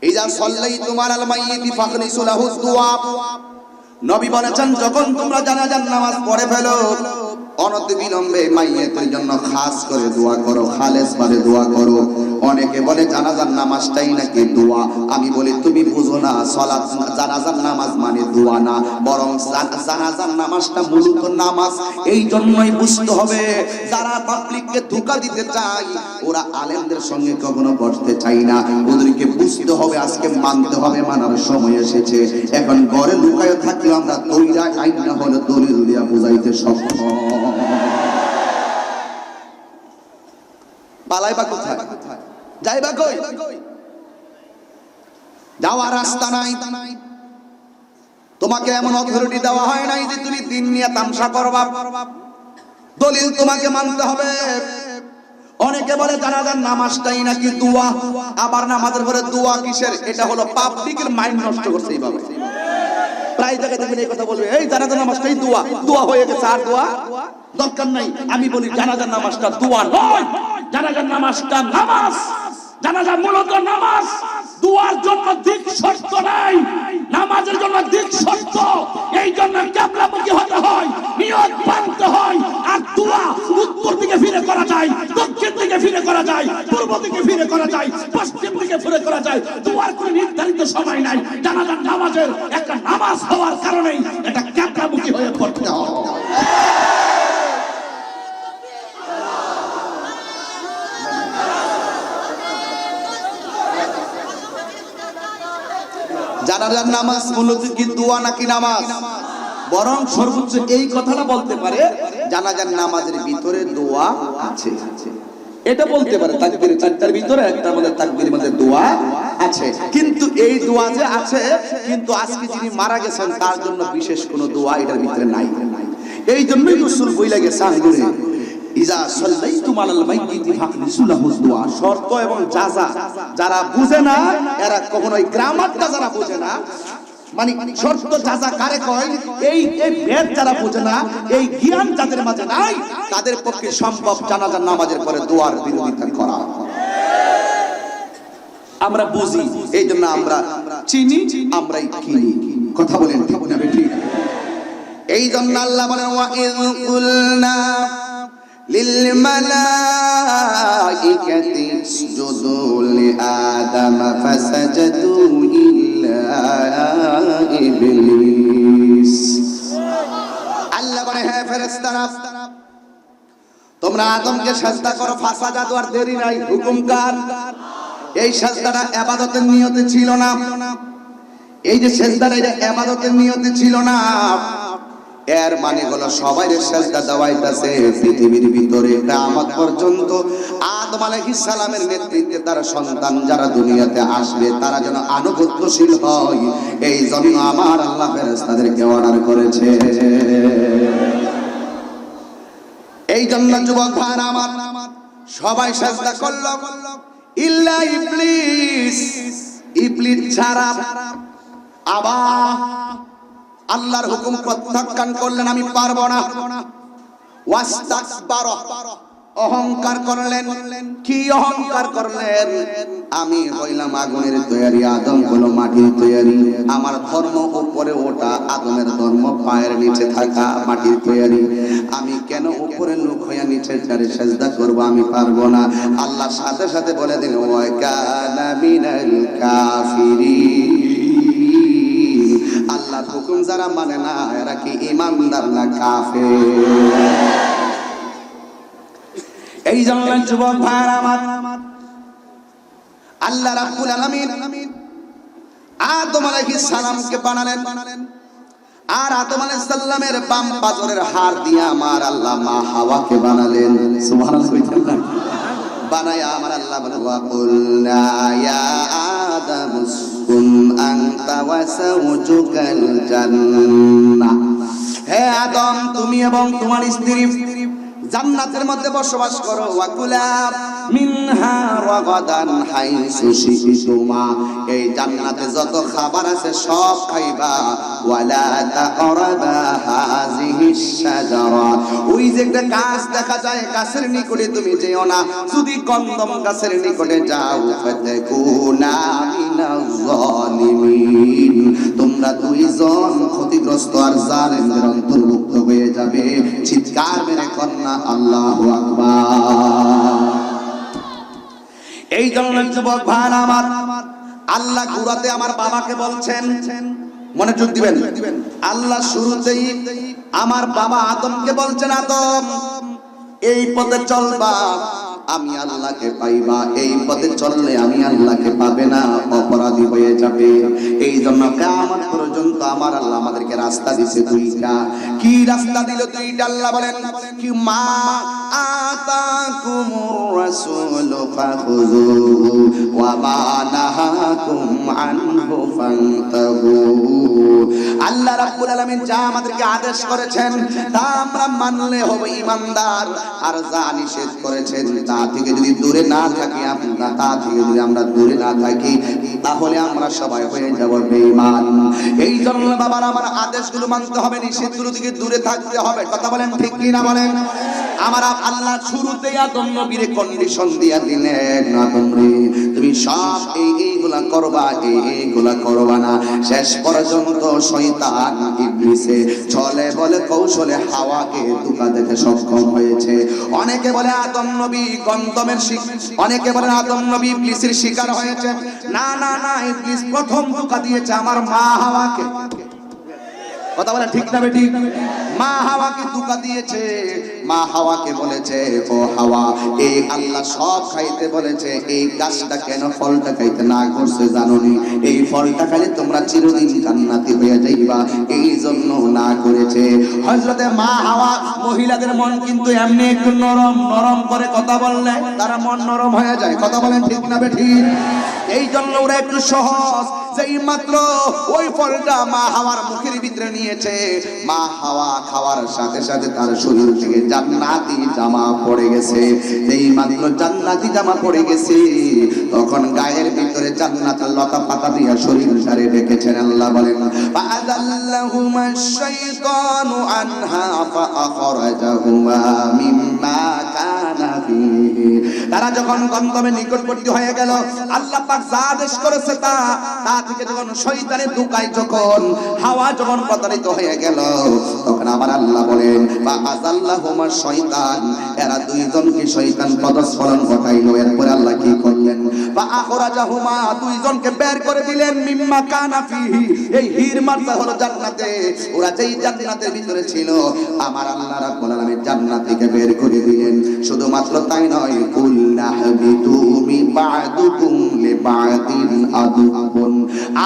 ইজা সাল্লাইতুম আলাল মাইয়িতি ফাখলিসু লাহু দুআ, নবী বলেছেন যখন তোমরা জানাজার নামাজ পড়ে ফেলো অনতিবিলম্বে মাইয়াতের জন্য খাস করে দোয়া করো, খালেস ভাবে দোয়া করো। অনেকে বলে জানাজার নামাজটাই নাকি দোয়া। আমি বলি তুমি বুঝো না, সালাত জানাজার নামাজ মানে দোয়া না, বরং জানাজার নামাজটা মূলত নামাজ। এই জন্যই বুঝতে হবে যারা পাবলিককে ধোঁকা দিতে চায় ওরা আলেমদের সঙ্গে কখনো বসতে চায় না। ওদেরকে বুঝতে হবে, আজকে মানতে হবে, মানার সময় এসেছে। এখন ঘরে লুকায় থাকলে আমরা দলিল আইন না হলে দলিল দিয়া বুঝাইতে সক্ষম। পালাইবা কোথায়, যাইবা কই? যাওয়ার রাস্তা নাই। তোমাকে এমন অথরিটি দেওয়া হয় নাই যে তুমি দিন নিয়ে তামসা করবা। দলিল তোমাকে মানতে হবে। অনেকে বলে জানাজার নামাজটাই নাকি দোয়া, আবার নামাজের পরে দোয়া কিসের? এটা হলো পাবলিকের মাইন্ড নষ্ট করছে এইভাবে। প্রায় জায়গায় দেখবেন এই কথা বলবে, এই জানাজার নামাজটাই দোয়া, দোয়া হয়ে গেছে আর দোয়া দরকার নাই। আমি বলি জানাজার নামাজটা দোয়া নয়, জানাজার নামাজটা নামাজ। জানাজা মূলত নামাজ, দোয়ার জন্য দিক শর্ত নাই, নামাজের জন্য দিক শর্ত। এই জন্য কিবলামুখী হতে হয়, নিয়ত বাঁধতে হয়। আর দোয়া উত্তর দিকে ফিরে করা যায়, দক্ষিণ দিকে ফিরে করা যায়, পূর্ব দিকে ফিরে করা যায়, পশ্চিম দিকে ফিরে করা যায়। দোয়ার কোনো নির্ধারিত সময় নাই। জানাজার নামাজের একটা নামাজ হওয়ার কারণেই এটা কিবলামুখী হয়ে পড়তে হয়। জানাজার নামাজ মূলত কি দোয়া নাকি নামাজ? বরং সর্বোচ্চ এই কথাটা বলতে পারে জানাজার নামাজের ভিতরে দোয়া আছে, এটা বলতে পারে। তাকবীর চারটার ভিতরে একটা আমাদের তাকবীরের মধ্যে দোয়া আছে। কিন্তু এই দোয়া যে আছে, কিন্তু আজকে যিনি মারা গেছেন তার জন্য বিশেষ কোনো দোয়া এটার ভিতরে নাই। এই জন্যই রাসূল বইলা গেছে আঙ্গুরে ইজা সাল্লাইতুম আলাল মাইয়িতি ফাখলিসু লাহু দুআ। শর্ত এবং জাযা যারা বুঝে না, এরা কখনোই গ্রামারটা যারা বুঝে না, মানে শর্ত জাযা কারে কয়, এই ভেদ যারা বুঝে না, এই জ্ঞান যাদের মাঝে নাই, তাদের পক্ষে সম্ভব জানাজার নামাজের পরে দোয়ার বিরোধিতা করা। আমরা বুঝি, এই জন্য আমরা চিনি, আমরাই কিনি। কথা বলেন ঠিক না বেঠিক? এই জন্য আল্লাহ বলেন ওয়া ইয কুলনা লিল মালাইকাতি ইসজুদু লি আদাম ফাসাজাদু ইল্লা ইবলিস। আল্লাহ বলে হে ফেরেশতারা তোমরা আদমকে সিজদা করো, ফাসাজাদু, আর দেরি নাই, হুকুম কার? এই সিজদাটা ইবাদতের নিয়তে ছিল না। এই যে সিজদাটা এটা ইবাদতের নিয়তে ছিল না, এর মানে হলো সবাইরে সিজদা দেওয়াইতাছে পৃথিবীর ভিতরে কিয়ামত পর্যন্ত। আদম আলাইহিস সালামের নেতৃত্বে তার সন্তান যারা দুনিয়াতে আসবে তারা যেন আনুগত্যশীল হয়, এই জন্য আমার আল্লাহ ফেরেশতাদেরকে অর্ডার করেছে। এই জন্য যুবক ভাইরা আমার, সবাই সাজদা করলো ইল্লা ইবলিস, ইবলিস ছাড়া। আবার আল্লাহর হুকুম প্রত্যাখ্যান করলেন, আমি পারবো না। ওয়াস্তাকবার, অহংকার করলেন। কি অহংকার করলেন? আমি হইলাম আগুনের তৈরি, আদম হলো মাটির তৈরি। আমার ধর্ম উপরে ওঠা, আদমের ধর্ম পায়ের নিচে থাকা, মাটির তৈরি। আমি কেন উপরে লোক হইয়া নিচে যারে সেজদা করব? আমি পারবো না। আল্লাহ সাথে সাথে বলে দিল ওয়া কানা মিনাল কাফিরিন। আল্লাহর হুকুম যারা মানে না এরা কি ঈমানদার না কাফের? এই জন্য যুবক ভাইরা আমার, আল্লাহ রাব্বুল আলামিন আদম আলাইহিস সালামকে বানালেন, আর আদম আলাইহিস সালামের বাম পাজরের হাড় দিয়ে আমার আল্লাহ মা হাওয়াকে বানালেন। সুবহানাল্লাহ। বানায়া আমার আল্লাহ বলে ওয়া কুলনা ইয়া আদাম উসকুন আনতা ওয়া যাওজুকাল জান্নাহ। হে আদম, তুমি এবং তোমার স্ত্রী জান্নাতের মধ্যে বসবাস করো। ওয়াকুলা মিনহা রাগাদান হাইসু শিতুমা, এই জান্নাতে যত খাবার আছে সব খাইবা। ওয়ালা তাকরাবা হাযিহিশ শাজারা, ওই যে একটা গাছ দেখা যায়, গাছের নিকটে তুমি যেও না। যদি কন্দম গাছের নিকটে যাও ফাতাকুনা মিনাজ জালিমিন, তোমরা দুইজন ক্ষতিগ্রস্ত আর জালেমদের অন্তর্ভুক্ত হয়ে যাবে। চিৎকার মেরে কন্যা আল্লাহু আকবার। এই জন্য যুবক ভাই আমার, আল্লাহ গুরাতে আমার বাবাকে বলছেন, মনোযোগ দিবেন। আল্লাহ শুরুতেই আমার বাবা আদমকে বলছেন, আদম এই পথে চলবা, আমি আল্লাহকে পাইবা। এই পথে চললে আমি আল্লাহকে পাবে না, অপরাধী হয়ে যাবে। এই জন্য কিয়ামত পর্যন্ত আমার আল্লাহ আমাদেরকে রাস্তা দিয়েছে দুইটা। কি রাস্তা দিল দুইটা? আল্লাহ বলেন কি মা আতাকুমুর রাসূল ফাখুযুহু ওয়া মা নাহাকুম আনহু ফান্তাহু। আল্লাহ রাব্বুল আলামিন যা আমাদেরকে আদেশ করেছেন তা আমরা মানলে হবে ঈমানদার, আর যা নিষেধ করেছেন তা থেকে যদি দূরে না থাকি, আমরা তা থেকে যদি আমরা দূরে না থাকি, তাহলে আমরা সবাই হয়ে যাব বেঈমান। এই জন্য বাবার আমার আদেশগুলো মানতে হবে, নিষেধগুলো থেকে দূরে থাকতে হবে। কথা বলেন ঠিক কি না বলেন? আমার আল্লাহ শুরুতেই আদম নবীর কন্ডিশন দিয়া দিলেন, আদম রে তুমি সব এইগুলা করবা, এইগুলা করবা না। শেষ পর্যন্ত শয়তান ইবলিসে ছলে বলে কৌশলে হাওয়াকে ধোঁকা দিতে সক্ষম হয়েছে। অনেকে বলে আদম নবী গন্ধমের অনেকে বলে আদম নবী ইবলিসের শিকার হয়েছে। না না না, ইবলিস প্রথম ধোঁকা দিয়েছে আমার মা হাওয়াকে। কথা বলে ঠিক না বেটি? মা হাওয়াকে ধোঁকা দিয়েছে। মা হাওয়াকে বলেছে, ও হাওয়া, এই আল্লাহ সব খাইতে বলেছে, এই গাছটা কেন ফলটা খাইতে না করছে জানোনি? এই ফলটা খাইলে তোমরা চিরদিন জান্নাতি হয়ে যাইবা, এই জন্য না করেছে। হযরতে মা হাওয়া, মহিলাদের মন কিন্তু এমনি একটু নরম নরম করে কথা বললে তারা মন নরম হয়ে যায়। কথা বলেন ঠিক না বেটি? এই জন্য ওরা একটু সহজ, যেই মাত্র ওই ফলটা মা হাওয়ার মুখের ভিতরে নিয়েছে, মা হাওয়া খাওয়ার সাথে সাথে তার শরীর থেকে জান্নাতি জামা পড়ে গেছে। যেই মাত্র জান্নাতি জামা পড়ে গেছে, তখন গায়ের ভিতরে জান্নাতের লতা পাতা দিয়ে শরীর সারে রেখেছেন। আল্লাহ বলেন ফাআযাল্লাহুমাশ শাইতানু আনহা ফাআখরাজাহুমা মিম্মা কানা ফীহি। তারা যখন গন্তব্যের নিকটবর্তী হয়ে গেল, আল্লাহ পাক যা আদেশ করেছে তা থেকে যখন শয়তানের ধোঁকায় যখন হাওয়া যখন প্রতারিত হয়ে গেল, তখন আবার আল্লাহ বলেন ফাআযাল্লাহুমাশ শাইতান, এরা দুইজনকে শয়তান পদস্খলন ঘটাইলো। এরপর আল্লাহ কি করলেন? ফাআখরাজাহুমা, দুইজনকে বের করে দিলেন মিম্মা কানা ফীহি, এই হির মারতা হলো জান্নাতে। ওরা যেই জান্নাতের ভিতরে ছিল, আমার আল্লাহ রাব্বুল আলামিন জান্নাত থেকে বের করে দিলেন। শুধুমাত্র তাই নয়, কুল্লা হাবিতু মিন বা'দুকুম লিবা'দিন আদুবুন।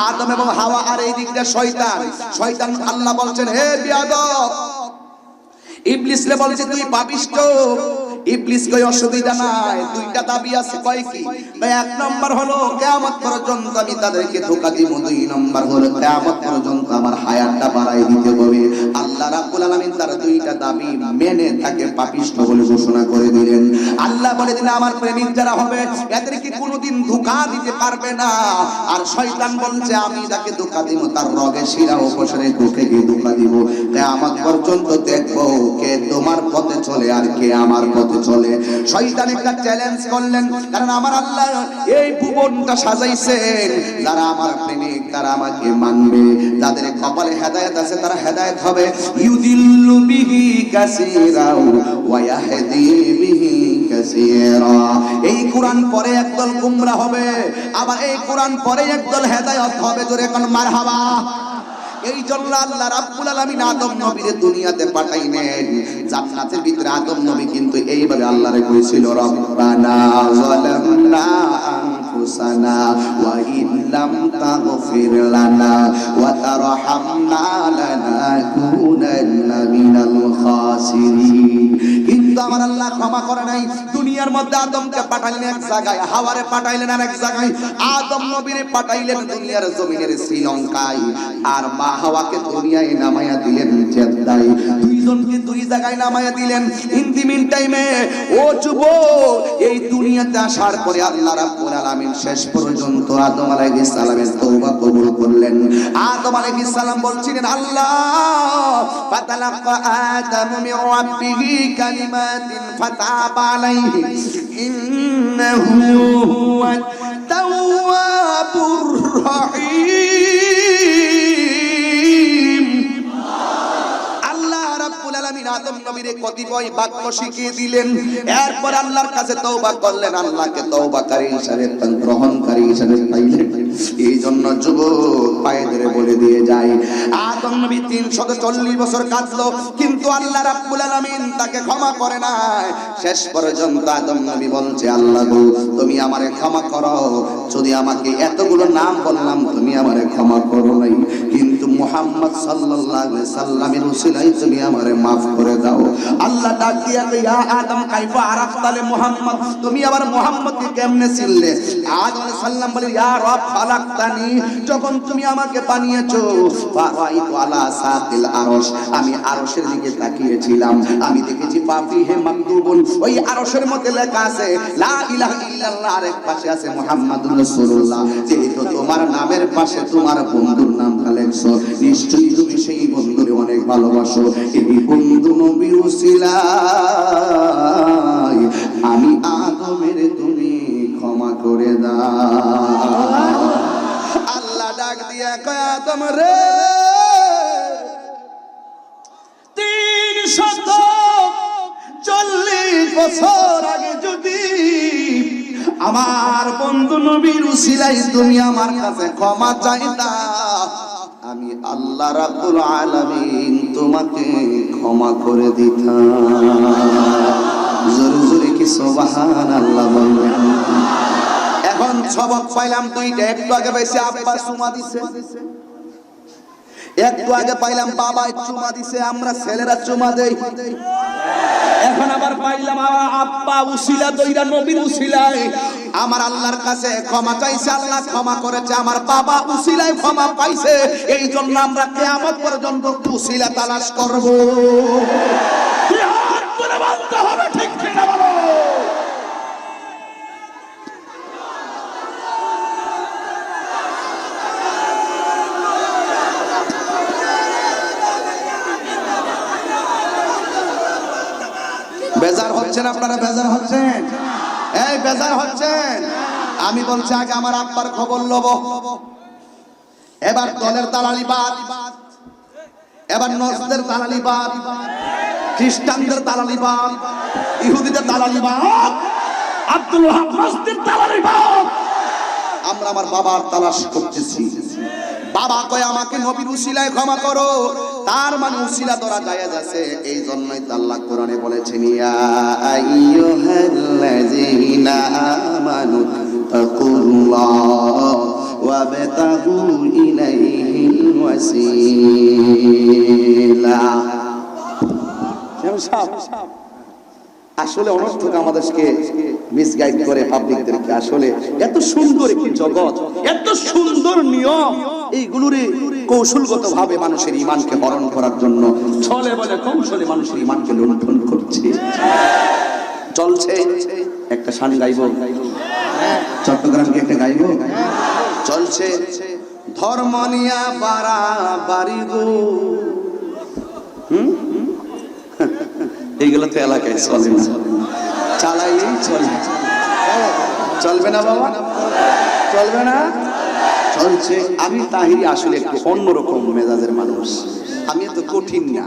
আদম এবং হাওয়া আর এই দিকটা শয়তান। শয়তান আল্লাহ বলছেন, হে বিয়াদব, ইবলিস রে বলছে তুই পাপিষ্ঠ, ইবলিস কই অসুবিধা নাই, দুইটা দাবি আছে। কয় কি? ভাই এক নম্বর হলো কিয়ামত পর্যন্ত আমি তাদেরকে ধোঁকা দিব, দুই নম্বর হলো কিয়ামত পর্যন্ত আমার হায়াতটা বাড়াই দিতে হবে। আল্লাহ রাব্বুল আলামিন তার দুইটা দাবি মেনে তাকে পাপিষ্ঠ বলে ঘোষণা করে দিলেন। আল্লাহ বলে দিলেন আমার প্রেমিক যারা হবে এদেরকে কোনোদিন ধোঁকা দিতে পারবে না। আর শয়তান বলছে আমি যাকে ধোঁকা দিব তার রগে শিরা উপশরে ঢুকে গিয়ে ধোঁকা দিব। কিয়ামত পর্যন্ত দেখবো কে তোমার পথে চলে আর কে আমার পথে চলে। শয়তান একটা চ্যালেঞ্জ করলেন, কারণ আমার আল্লাহ এই ভুবনটা সাজাইছেন, যারা আমার প্রেমিক তারা আমাকে মানবে, যাদের কপালে হেদায়েত আছে তারা হেদায়েত হবে। ইউদিল্লু বিহি কাসীরা ওয়া ইয়াহদি বিহি কাসীরা। এই কোরআন পরে একদল গুমরাহ হবে, আবার এই কোরআন পরে একদল হেদায়েত হবে। জোরে কোন মারহাবা। এই জন্য আল্লাহ রাব্বুল আলামিন আদম নবীকে দুনিয়াতে পাঠাইলেন। জান্নাতের ভিতরে আদম নবী কিন্তু এইভাবে আল্লাহরে কইছিল, রব্বানা যালামনা আনফুসানা ওয়া ইল্লাম তাগফির লানা ওয়া তারহামনা লানাকুনান্না মিনাল খাসিরিন। কিন্তু আমার আল্লাহ ক্ষমা করে নাই। দুনিয়ার মধ্যে আদমকে পাঠাইলেন এক জায়গায়, হাওয়ারে পাঠাইলেন আরেক জায়গায়, আদম নবীরে পাঠাইলেন দুনিয়ার জমিনের শ্রীলঙ্কায়, আর মা হাওয়াকে দুনিয়ায় নামায়া দিলেন জেদ্দায়। দুইজনকে দুই জায়গায় নামায়া দিলেন। ইন দি মিন টাইমে ও যুবক, এই দুনিয়াতে আসার পরে আল্লাহ রাব্বুল আলামিন শেষ পর্যন্ত আদম আলাইহিস সালামের তওবা কবুল করলেন। আদম আলাইহিস সালাম বলছিলেন, আল্লাহ ফাতালাক্কা আদম মির রাব্বিহি কালিমাতিন ফাতাবা আলাইহি ইন্নাহু হুয়াত তাওয়াবুর রহিম। আদম নবীরে কতিপয় বাক্য শিখিয়ে দিলেন, এরপর আল্লাহর কাছে তওবা করলেন, আল্লাহকে তওবাকারী হিসেবে গ্রহণকারী হিসেবে পাইলেন। এই জন্য যুবক পায়ে ধরে বলে দিয়ে যায়, আদম নবী 340 বছর কাটলো, কিন্তু আল্লাহ রাব্বুল আলামিন তাকে ক্ষমা করে নাই। শেষ পর্যন্ত আদম নবী বলছে, আল্লাহ গো তুমি আমারে ক্ষমা করো, যদি আমাকে এতগুলো নাম বললাম তুমি আমারে ক্ষমা করো নাই, কিন্তু মুহাম্মদ সাল্লাল্লাহু আলাইহি সাল্লামের উসিলায় তুমি আমারে মাফ করে দাও। আল্লাহ ডাক দিয়া কই, ইয়া আদম কাইফা আরাফতালে মুহাম্মদ, তুমি আবার মুহাম্মদকে কেমনে চিনলে? আদম আলাইহিস সালাম বলে, ইয়া রব খালাকতানি, যখন তুমি আমাকে বানিয়েছো ফারাইতু আলা সাতিল আরশ, আমি আরশের দিকে তাকিয়েছিলাম, আমি দেখেছি ফাফিহে মাকতুবুন, ওই আরশের মধ্যে লেখা আছে লা ইলাহা ইল্লাল্লাহ, আর এক পাশে আছে মুহাম্মাদুর রাসূলুল্লাহ। যেহেতু তোমার নামের পাশে তোমার বন্ধুর নামটা লেখছো, নিশ্চয়ই তুমি সেই বন্ধুরে অনেক ভালোবাসো। এই বন্ধু নবীর উসিলায় আমি আদমের তুমি ক্ষমা করে দাও। আল্লাহ ডাক দিয়া কয়, আদম রে 340 বছর আগে যদি আমার বন্ধু নবীর উসিলায় তুমি আমার কাছে ক্ষমা চাইতা, আমি আল্লাহ রাব্বুল আলামিন তোমাকে ক্ষমা করে দিতাম। জোরে জোরে কি সুবহানাল্লাহ বলবেন? এখন সবক পাইলাম দুইটা। একটু আগে পাইছি আব্বা চুমা দিছে, একটু আগে পাইলাম বাবা চুমা দিছে, আমরা ছেলেরা চুমা দেই। এখন আবার পাইলাম আব্বা উসিলা দইরা নবীর উসিলায় আমার আল্লাহর কাছে ক্ষমা চাইছে, আল্লাহ ক্ষমা করেছে, আমার বাবা উসিলায় ক্ষমা পাইছে। এই জন্য আমরা কিয়ামত পর্যন্ত উসিলা তালাশ করব। কি হাত তুলে বলতে হবে, ঠিক কিনা বলো? বেজার হচ্ছেন আপনারা? বেজার হচ্ছেন? এই বেজার হচ্ছেন? আমি বলছি আগে আমার আব্বার খবর লব। এবার দলের দালালি বাদ, এবার নজদের দালালি বাদ, খ্রিস্টানদের দালালি বাদ, ইহুদিদের দালালি বাদ, আব্দুল ওয়াহাব নজদের দালালি বাদ। আমরা আমার বাবার তালাশ করতেছি। বাবা কয় আমাকে নবীর উসিলায় ক্ষমা করো, তার মানে উসিলা ধরা জায়েজ আছে। এই জন্যই তো আল্লাহ কোরআনে বলেছেন, ইয়া আইয়ুহাল্লাযীনা আমানু তাকুল্লাহ ওয়াবতাগু ইলাইহিল ওয়াসিলা। আসলে অনর্থক আমাদেরকে মিসগাইড করে পাবলিকদেরকে। আসলে এত সুন্দর একটি জগৎ, এত সুন্দর নিয়ম, এইগুলোরে কৌশলগত ভাবে মানুষের ঈমানকে হরণ করার জন্য ছলে বলে কৌশলে মানুষের ঈমানকে লুণ্ঠন করছে। চলছে একটা শান গাইব, চট্টগ্রামকে একটা গাইব, চলছে ধর্ম নিয়া বাড়াবাড়ি গো। এইগুলো তো এলাকায় চলে না, চালাইলেই চলে। চলবে না বাবা, চলবে না, চলছে। আমি তাহিরি আসলে একটু অন্যরকম মেজাজের মানুষ। আমি এত কঠিন না,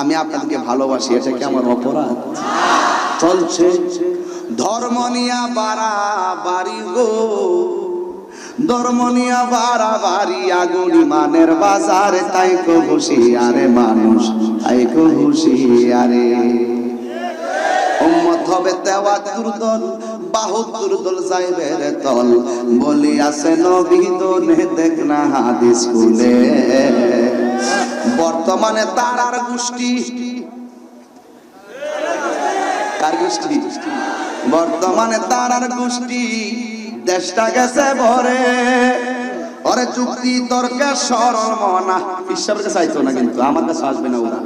আমি আপনাদেরকে ভালোবাসি, এটা কি আমার অপরাধ? চলছে ধর্ম নিয়া বাড়াবাড়ি গো, ধর্ম নিয়া বাড়াবাড়ি আগুন ইমানের বাজারে, তাই কো হুঁশিয়ারে মানুষ, তাই কো হুঁশিয়ারে। উম্মত হবে ৭৩ দল, ৭২ দল যাইবে রে তল, বলি আছে নবী দনে দেখ না হাদিস খুলে। বর্তমানে তারার গোষ্ঠী, কার গোষ্ঠী? বর্তমানে তারার গোষ্ঠী দেশটা গেছে ভরে। ওরে যুক্তি তর্কে সরল মনা, ঈশ্বরের কাছে আইতো না, কিন্তু আমার কাছে আসবে না ওরা।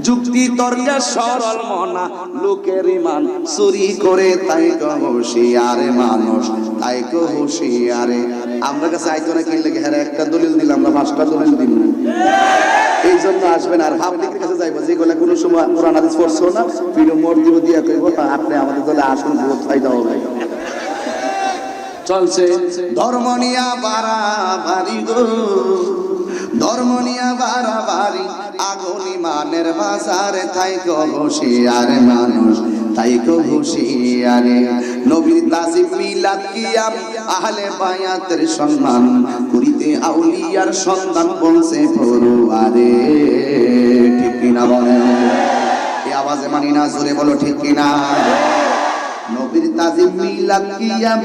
যুক্তি তর্কে সরল মনা, লোকের ঈমান চুরি করে, তাই কো হুঁশিয়ারে মানুষ, তাই কো হুঁশিয়ারে। আমার কাছে আইতো না, কিনলে হ্যাঁ একটা দলিল দিলাম, আমরা ৫টা দলিল দিব, এই জন্য আসবেন। আর পাবলিকের কাছে যাইবো, যেগুলো কোনো সময় কোরআন হাদিস পড়ছো না, ভিডিও মোড় দিব দিয়া কইব আপনি আমাদের দলে আসুন, বহুত ফায়দা হবে। চলছে ধর্ম নিয়া বাড়াবাড়ি গো, ধর্ম নিয়া বাড়াবাড়ি আগুন ইমানের বাজারে, তাই কো হুঁশিয়ারে মানুষ, তাই কো হুঁশিয়ারে। নবীর তাজিম মিলাদ কিয়াম আহলে বায়াতের সম্মান করিতে আউলিয়ার সন্ধান বলছে পড়ুয়ারে। ঠিক কিনা বলেন? এই আওয়াজে মানি না, জোরে বলো ঠিক কিনা। নবীর তাজিম মিলাদ কিয়াম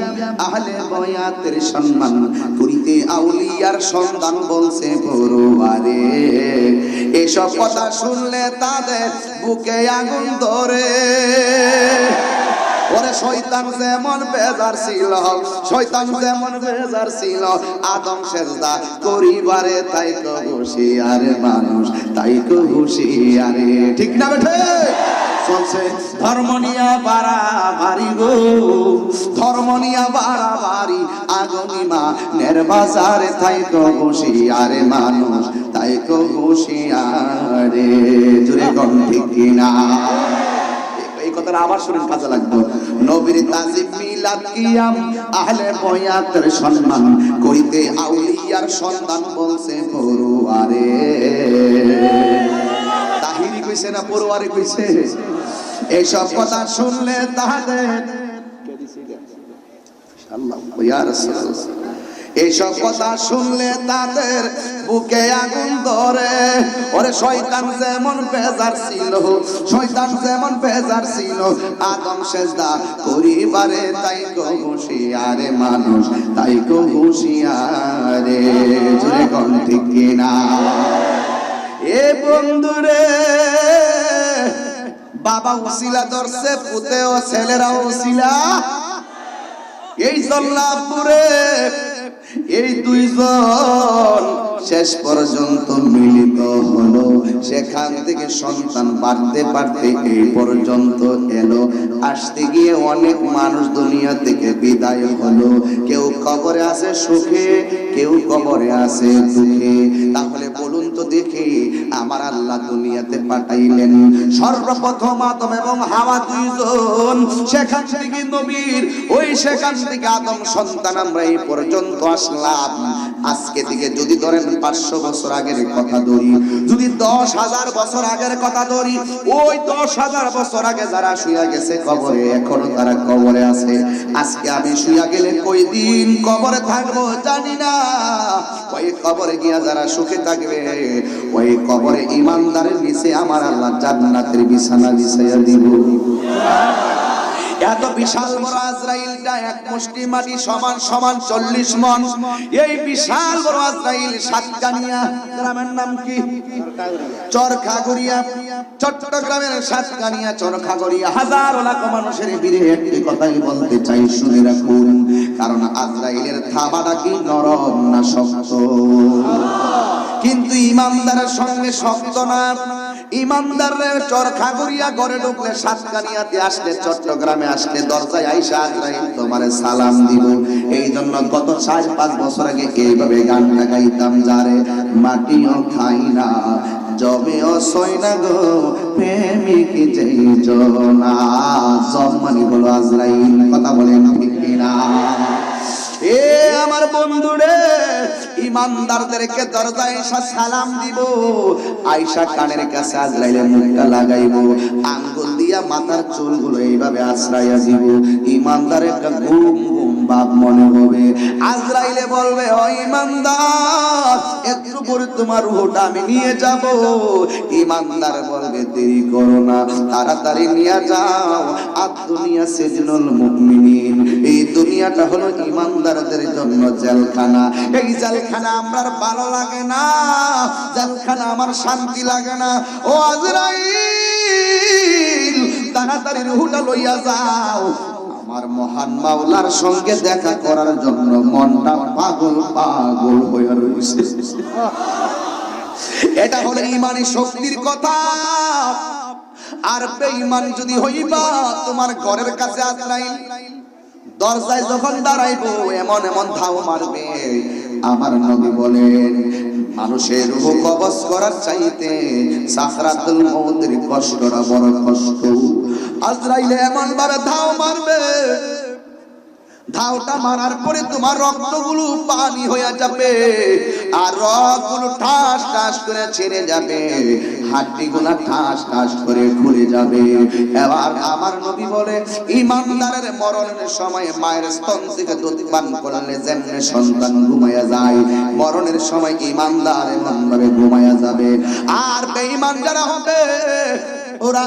আহলে বায়াতের সম্মান করিতে আউলিয়ার সন্ধান বলছে পড়ুয়ারে। এসব কথা শুনলে তাদের বুকে আগুন ধরে। ওরে শয়তান যেমন বেজার ছিল, শয়তান যেমন বেজার ছিল আদম সেজদা করিবারে, তাই কো হুঁশিয়ারে মানুষ, তাই কো হুঁশিয়ারে। ঠিক না বেঠে? চলছে ধর্ম নিয়া বাড়াবাড়ি গো, ধর্ম নিয়া বাড়াবাড়ি আগুন ইমানের বাজারে, তাই কো হুঁশিয়ারে মানুষ, তাই কো হুঁশিয়ারে। জোরে কোন ঠিক কিনা? এই কথাটা আবার শুনেন, কাজে লাগবে। নবীর তাজিম মিলাদ কিয়াম আহলে বায়াতের সম্মান করিতে আউলিয়ার সন্ধান বলছে পড়ুয়ারে। তাহিরি কইছে না পড়ুয়ারে কইছে? এইসব কথা শুনলে তাদের আল্লাহ ইয়া রাসূলুল্লাহ, এইসব কথা শুনলে তাদের বুকে আগুন ধরে। ওরে শয়তান যেমন বেজার ছিল, শয়তান যেমন বেজার ছিল আদম সেজদা করিবারে, তাই কো হুঁশিয়ারে মানুষ, তাই কো হুঁশিয়ারে। জোরে কোন ঠিক কিনা? এ বন্ধুরে, বাবা উসিলা ধরছে, পুতে ও ছেলেরা উসিলা। এই জল্লাপুরে এই দুইজন শেষ পর্যন্ত মিলিত হলো। সেখান থেকে সন্তান বাড়তে বাড়তে এই পর্যন্ত এলো। আসতে গিয়ে অনেক মানুষ দুনিয়া থেকে বিদায় হলো। কেউ কবরে আছে সুখে, কেউ কবরে আছে দুঃখে। তাহলে বলুন তো দেখি, আমার আল্লাহ দুনিয়াতে পাঠাইলেন সর্বপ্রথম আদম এবং হাওয়া দুইজন। সেখান থেকে নবীর ওই সেখান থেকে আদম সন্তান আমরা এই পর্যন্ত আসলাম। আজকে থেকে যদি ধরেন 500 বছর আগের কথা ধরি, যদি 10,000 বছর আগের কথা ধরি, ওই 10,000 বছর আগে যারা শুয়ে গেছে কবরে, এখনো তারা কবরে আছে। আজকে আমি শুয়ে গেলে কই দিন কবরে থাকবো জানি না। ওই কবরে গিয়া যারা সুখে থাকবে, ওই কবরে ইমানদারের নিচে আমার আল্লাহ জান্নাতের বিছানা বিছাইয়া দিব। এত বিশাল বড় আজরাইলটা এক মুষ্টি মাটি সমান সমান 40 মণ। এই বিশাল বড় আজরাইল সাতকানিয়া গ্রামের নাম কি? চরখাগড়িয়া। চট্টগ্রামের সাতকানিয়া চরখাগড়িয়া হাজার লাখ মানুষের ভিড়ে একটি কথাই বলতে চাই, শুনে রাখুন। কারণ আজরাইলের থাবাটা কি নরম না শক্ত? কিন্তু ইমানদারের সঙ্গে শক্ত না। ইমানদারের চরখাগড়িয়া ঘরে ঢুকলে, সাতকানিয়াতে আসলে, চট্টগ্রামে আসলে দরজায় আইসা আজরাইল তোমারে সালাম দিব। এই জন্য গত 4-5 বছর আগে এইভাবে গানটা গাইতাম, যারে মাটিও খাই না জমেও সই না গো প্রেমিক যেই জনা। জমানি হলো আজরাইল, কথা বলেন ঠিক কিনা? এ আমার বন্ধুরে, ইমানদারদেরকে দরজায় এসে সালাম দিব, আয়েশা কানের কাছে আজরাইলের মুখটা লাগাইবো, আঙ্গুল দিয়া মাথার চুলগুলো এইভাবে আশ্রয়া দিব। ইমানদারের একটা ঘুম ঘুম ভাব মনে হবে। আজরাইলে বলবে, ও ইমানদার, একটু পরে তোমার রূহটা আমি নিয়ে যাব। ইমানদার বলবে, দেরি করো না, তাড়াতাড়ি নিয়ে যাও। আর দুনিয়া সিজনুল মুমিনিন, এই দুনিয়াটা হলো ইমানদারদের জন্য জেলখানা। এই জেলখানা আমার ভালো লাগে না, জেলখানা আমার শান্তি লাগে না। ও আজরাইল, তাড়াতাড়ি রূহটা লইয়া যাও, আমার মহান মাওলার সঙ্গে দেখা করার জন্য মনটা পাগল পাগল হয়ে রয়েছে। এটা হলো ইমানি শক্তির কথা। আর বেঈমান যদি হইবা, তোমার ঘরের কাছে আজরাইল দরজায় যখন দাঁড়াইবো, এমন এমন ধাও মারবে। আমার নবী বলেন, মানুষের রূহ কবজ করার চাইতে সাকরাতুল মউতের কষ্টটা বড় কষ্ট। আজরাইলে এমন ভাবে ধাও মারবে, ধাওটা মারার পরে তোমার রক্তগুলো পানি হয়ে যাবে, আর রক্তগুলো ঠাস ঠাস করে ছেড়ে যাবে, হাড্ডিগুলো ঠাস ঠাস করে খুলে যাবে। এবার আমার নবী বলে, ইমানদারের মরণের সময় মায়ের স্তন থেকে দুধ পান করলে যেমন সন্তান ঘুমায়া যায়, মরণের সময় ইমানদার এমন ভাবে ঘুমায়া যাবে। আর বেঈমান যারা হবে, ওরা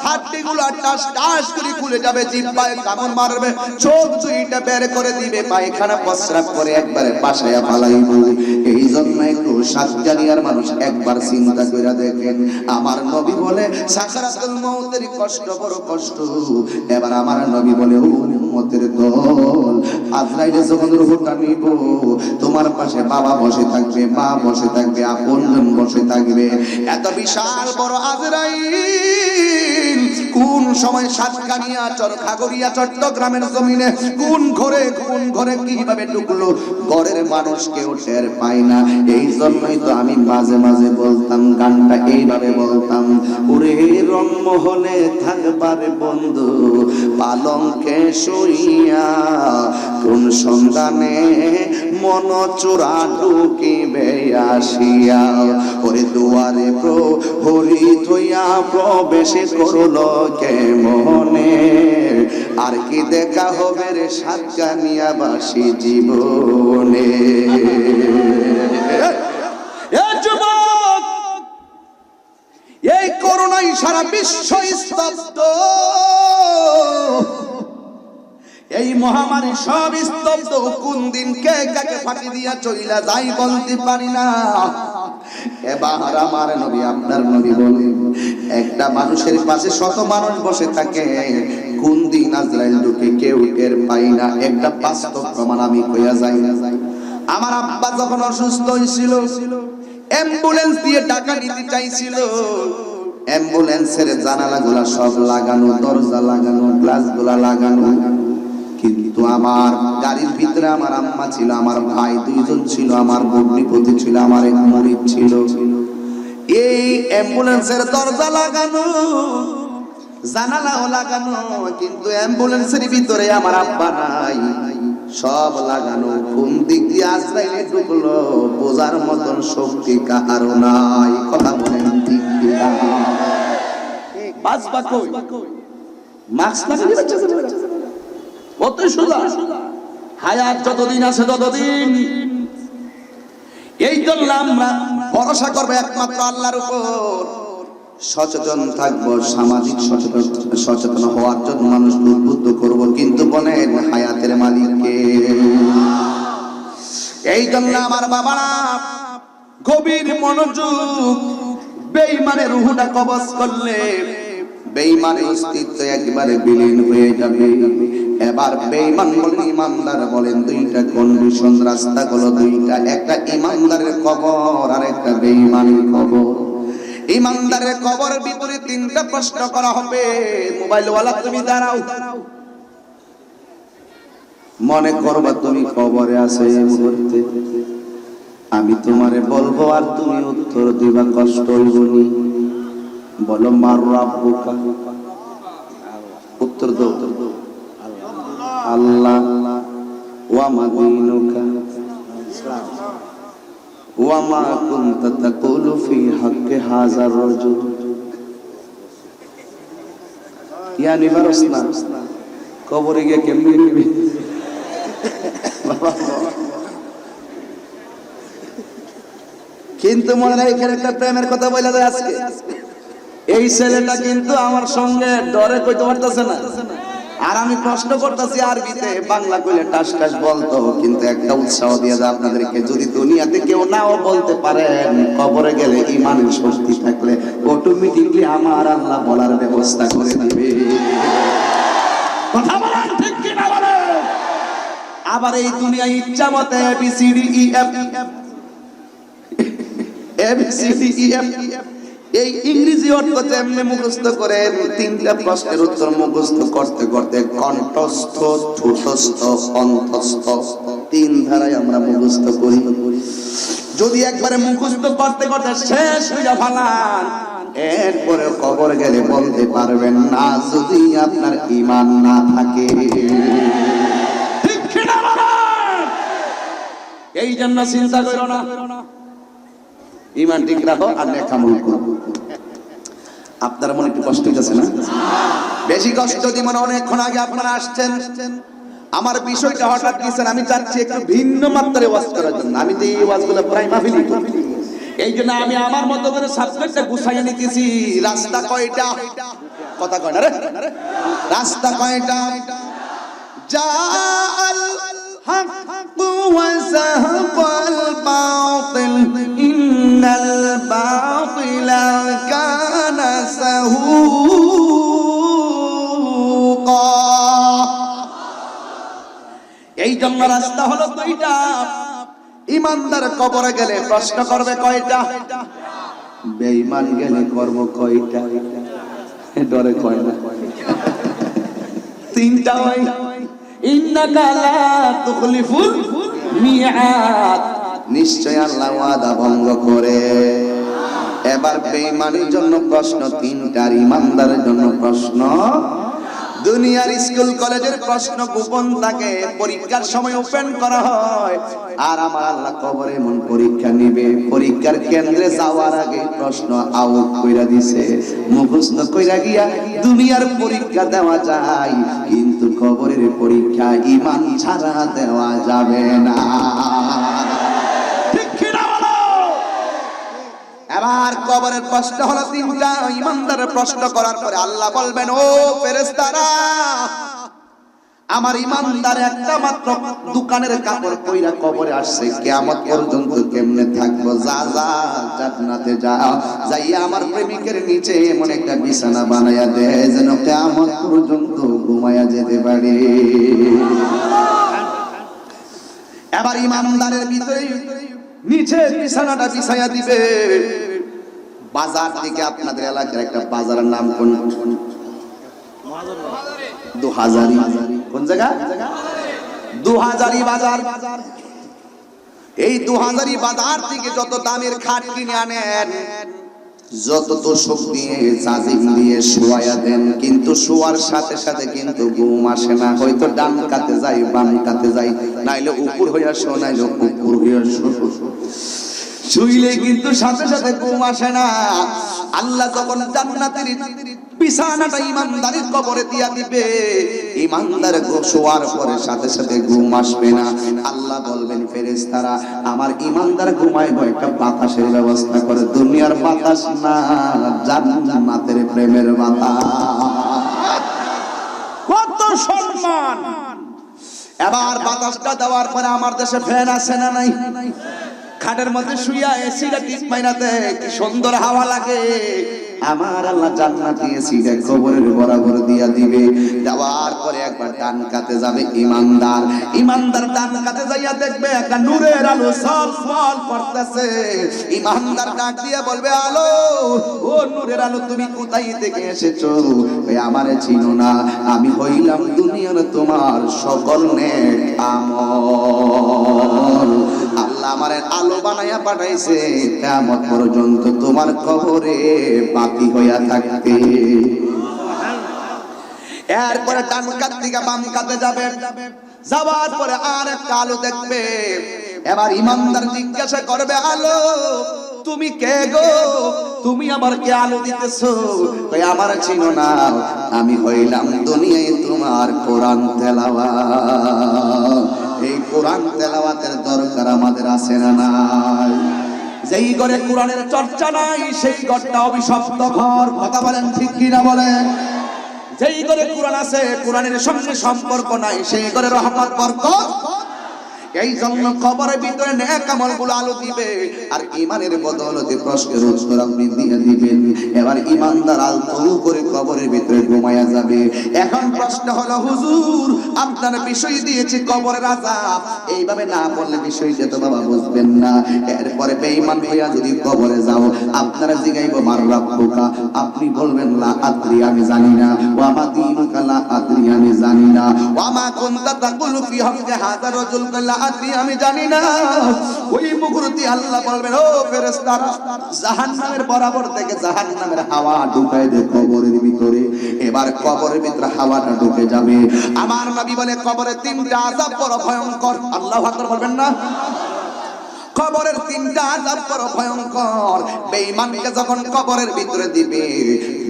হাড্ডিগুলো টাস টাস করে খুলে যাবে, জিহ্বায় কামড় মারবে, চোখ দুইটা বের করে দিবে, পায়খানা প্রস্রাব করে একবারে পাশায়া পালাইবে। এই জন্য একটু সাতকানিয়ার মানুষ একবার চিন্তা করে দেখেন। আমার নবী বলে, সাকরাতুল মউতের কষ্ট বড় কষ্ট। এবার আমার নবী বলে, ও উম্মতের দল, আজরাইল যখন রূহটা নিব, তোমার পাশে বাবা বসে থাকবে, মা বসে থাকবে, আপনজন বসে থাকবে। এত বিশাল বড় আজরাইল কোন সময় সাতকানিয়া চরখাগড়িয়া চট্টগ্রামের জমিনে কোন ঘরে কিভাবে ঢুকলো, ঘরের মানুষ কেউ টের পায় না। এই জন্যই তো আমি মাঝে মাঝে বলতাম, গানটা এইভাবে বলতাম, ওরে রংমহলে থাকবারে বন্ধু পালঙ্কে শুইয়া, কোন সন্ধানে মন চোরা ঢুকিবে আসিয়া, ওরে দুয়ারে প্রহরী থইয়া প্রবেশ করলো কেমনে, আর কি দেখা হবে রে সাতকানিয়াবাসী জীবনে। এই করোনায় সারা বিশ্ব স্তব্ধ, এই মহামারী সব স্তব্ধ। কোন দিন কে কাকে ফাঁকি দিয়া চইলা যাই বলতে পারি না। এবার আমার নবী, আপনার নবী বলেন, একটা মানুষের পাশে শত মানুষ বসে থাকে, কোন দিন আজরাইল ঢুকে কেউ টের পাই না। একটা বাস্তব প্রমাণ আমি কইয়া যাই। আমার আব্বা যখন অসুস্থ হয়েছিল, অ্যাম্বুলেন্স দিয়ে টাকা নিতে চাইছিল, অ্যাম্বুলেন্সের জানালাগুলা সব লাগানো, দরজা লাগানো, গ্লাসগুলা লাগানো, কিন্তু আমার গাড়ির ভিতরে আমার আম্মা ছিল, আমার ভাই দুইজন ছিল, আমার ভগ্নিপতি ছিল, আমার এক মুরিদ ছিল। এই অ্যাম্বুলেন্সের দরজা লাগানো, জানালাও লাগানো, কিন্তু অ্যাম্বুলেন্সের ভিতরে আমার আব্বা নাই, সব লাগানো। কোন দিক দিয়ে আজরাইল ঢুকলো বোঝার মতন শক্তি কাহারও নাই। কথা বলেন ঠিক কিনা? বাঁচবা কই? মাস্ক লাগাই বাচ্চা কত সোজা, হায়াত যতদিন আছে ততদিন। এই জন্য আমরা ভরসা করবো একমাত্র আল্লাহর উপর। সচেতন থাকবো, সামাজিক সচেতন হওয়ার জন্য মানুষকে উদ্বুদ্ধ করব, কিন্তু বলেন হায়াতের মালিককে। এই জন্য আমার বাবারা গভীর মনোযোগ, বেঈমানের রূহটা কবজ করলে বেঈমানের অস্তিত্ব একেবারে বিলীন হয়ে যাবে। এবার বেঈমান বলেন ইমানদার বলেন, দুইটা কন্ডিশন রাস্তা হলো দুইটা, একটা ইমানদারের কবর আর একটা বেঈমানের কবর। ইমানদারের কবরের ভিতরে তিনটা প্রশ্ন করা হবে। মোবাইলওয়ালা তুমি দাঁড়াও, মনে করবা তুমি কবরে আছো এই মুহূর্তে, আমি তোমারে বলবো আর তুমি উত্তর দিবা, কষ্ট হইবনি। বলো মার রাব্বুকা, উত্তর দাও আল্লাহ। ওয়া মা দীনুকা ওয়া মা কুনতা তাকুলু ফি হাক্কি হাযার রাজুল। ইয়ানি বারসনা কবরে গিয়ে কেমনে নিবি কিন্তু মনে হয় এখানে একটা প্রেমের কথা বলা যায় আজকে। এই ছেলেটা কিন্তু আমার সঙ্গে ডরে কইতে পারতেছে না, আর আমি প্রশ্ন করতেছি আরবিতে, বাংলা কইলে টাস টাস বলতো, কিন্তু একটা উৎসাহ দিয়ে যায় আপনাদেরকে, যদি দুনিয়াতে কেউ নাও বলতে পারেন, কবরে গেলে ইমানের শক্তি থাকলে অটোমেটিকলি আমার আল্লাহ বলার ব্যবস্থা করে দিবে। কথা বলেন ঠিক কি না বলেন? আবার এই দুনিয়া ইচ্ছা মতে ABCDEF এই ইংরেজি অর্থ যেমনি মুখস্থ করে, তিনটা প্রশ্নের উত্তর মুখস্থ করতে করতে কণ্ঠস্থ, ঠোঁটস্থ, অন্তস্থ তিন ধারায় আমরা মুখস্থ করি। যদি একবারে মুখস্থ করতে করতে শেষ হয়ে ফেলান, এরপরে কবর গেলে বলতে পারবেন না, যদি আপনার ঈমান না থাকে। এই জন্য চিন্তা করো না, ঈমান ঠিক রাখো আর নেক আমল করো। আপনার মনে একটু কষ্ট হইতেছে না? বেশি কষ্ট দিব না। অনেকক্ষণ আগে আপনারা আসছেন, আমার বিষয়টা হঠাৎ দিয়েছেন, আমি চাচ্ছি একটু ভিন্ন মাত্রায় ওয়াজ করার জন্য। আমি যে এই ওয়াজগুলো প্রায় মাহফিলি করি, এই জন্য আমি আমার মতো করে সাবজেক্টটা গুছাইয়ে নিতেছি। রাস্তা কয়টা? কথা কয় না রে, রাস্তা কয়টা? জাআল হক ওয়া যাহাকাল বাতিল ইন্নাল বাতিলা কানা সাহুকা। এই জন্য রাস্তা হলো দুইটা। ইমানদার কবরে গেলে প্রশ্ন করবে কয়টা, বেঈমান গেলে কর্ম কয়টা? ডরে কয় না, তিনটা হয়। ইন্নাকা লা তুখলিফুল মিআদ, নিশ্চয় আল্লাহ ওয়াদা ভঙ্গ করে। এবার বেঈমানের জন্য প্রশ্ন তিনটা, আর ইমানদারের জন্য প্রশ্ন। দুনিয়ার স্কুল কলেজের প্রশ্ন গোপন থাকে, পরীক্ষার সময় ওপেন করা হয়। আর আমার আল্লাহ কবরে এমন পরীক্ষা নিবে, পরীক্ষার কেন্দ্রে যাওয়ার আগে প্রশ্ন আউট কইরা দিছে। মুখস্থ কইরা গিয়া দুনিয়ার পরীক্ষা দেওয়া যায়, কিন্তু কবরের পরীক্ষা ঈমান ছাড়া দেওয়া যাবে না। ঠিক কি না বলো? এবার কবরের প্রশ্ন হলো তিনটা। ইমানদারের প্রশ্ন করার পরে আল্লাহ বলবেন, ও ফেরেশতারা, আমার ইমানদার একটা মাত্র দোকানের কাপড় পইরা কবরে আসছে, কিয়ামত পর্যন্ত কেমনে থাকবো? যা যা জান্নাতে যা, যাইয়া আমার প্রেমিকের নিচে এমন একটা বিছানা বানায়া দে, যেন কিয়ামত পর্যন্ত ঘুমায়া যেতে পারে। এবার ইমানদারের ভিতরে নিচে বিছানাটা বিছায়া দিবে। বাজার থেকে, আপনাদের এলাকার একটা বাজারের নাম কোন? দুহাজারি। কোন জায়গা? দুহাজারি বাজার। এই দুহাজারি বাজার থেকে যত দামের খাট কিনে আনেন, যত তোষক দিয়ে জাজিম দিয়ে শোয়া দেন, কিন্তু শোয়ার সাথে সাথে কিন্তু ঘুম আসে না। হয়তো ডান কাতে যাই, বাম কাতে যাই, নাইলে উপর হইয়া শো, নাইলে উপর হইয়া শো। শুইলে কিন্তু সাথে সাথে ঘুম আসে না। আল্লাহ যখন জান্নাতের বিছানাটা ইমানদারের কবরে দিয়া দিবে, ইমানদার শোয়ার পরে সাথে সাথে ঘুম আসবে না। আল্লাহ বলবেন ফেরেশতারা আমার ইমানদার ঘুমাইবো, একটা বাতাসের ব্যবস্থা করে, দুনিয়ার বাতাস না, জান্নাতের প্রেমের বাতাস। কত সম্মান! এবার বাতাসটা দেওয়ার পরে আমার দেশে ফ্যান আছে না নাই? খাটের মধ্যে শুইয়া এসিটা টিপ মাইনাতে কি সুন্দর হাওয়া লাগে। আমার আল্লাহ জান্নাতি এসিটা কবরের বরাবর দিয়া দিবে। দেওয়ার পরে একবার ডান কাতে যাবে ইমানদার, ইমানদার ডান কাতে যাইয়া দেখবে একটা নূরের আলো ঝলমল করতেছে। ইমানদার ডাক দিয়ে বলবে আলো, ও নূরের আলো তুমি কোথায় থেকে এসেছো? ওই আমারে চিনো না, আমি হইলাম দুনিয়ার তোমার সকল নেক আমল। আল্লাহ আমারে আলো বানাইয়া পাঠাইছে কিয়ামত পর্যন্ত তোমার কবরে বাতি হইয়া থাকতে। এরপরে ডান কাত থেকে বাম কাতে যাবে, যাওয়ার পরে আর একটা আলো দেখবে। এবার ইমানদার জিজ্ঞাসা করবে আলো তুমি কে গো, তুমি আমার কে আলো দিতেছো? কই আমার চিনো না, আমি হইলাম দুনিয়ায় তোমার কোরআন তেলাওয়াত। এই কোরআন তেলাওয়াতের দরকার আমাদের আছে না নাই? যেই ঘরে কোরআনের চর্চা নাই সেই ঘরটা অভিশপ্ত ঘর। কথা বলেন ঠিক কি না বলেন? যেই ঘরে কোরআন আছে, কোরআনের সঙ্গে সম্পর্ক নাই, সেই ঘরে রহমত বরকত। এই জন্য কবরের ভিতরে নেক আমলগুলো আলো দিবে, আর ঈমানের বদৌলতে প্রশ্নের উত্তর আপনি দিয়ে দিবেন। এবার ঈমানদার আলতো করে কবরের ভিতরে ঘুমায়া যাবে। এখন প্রশ্ন হলো হুজুর আপনার বিষয় দিয়েছি কবরের আযাব, এইভাবে না বললে বিষয়টা তো বাবা বুঝবেন না। এরপরে বেঈমান হইয়া যদি কবরে যাও, আপনারা জিগাইবো মার রাব্বুকা, আপনি বলবেন লা আদরি আমি জানি না, ওয়া মা দীনুকা লা আদরি আমি জানি না, ওয়া মা কুনতা তাকুলু ফি হাক্কি হাযা রাজুল লা আদরি আমি জানি না। ওই মুহূর্তে আল্লাহ বলবেন ও ফেরেশতারা জাহান্নামের বরাবর থেকে জাহান্নামের হাওয়া ঢুকায় দে কবরের ভিতরে। এবার কবরের ভিতরে হাওয়াটা ঢুকে যাবে। আমার নবী বলে কবরের তিনটা আযাব বড় ভয়ঙ্কর। আল্লাহু আকবার বলবেন না? কবরের তিনটা আযাব বড় ভয়ঙ্কর। বেঈমানকে যখন কবরের ভিতরে দিবে,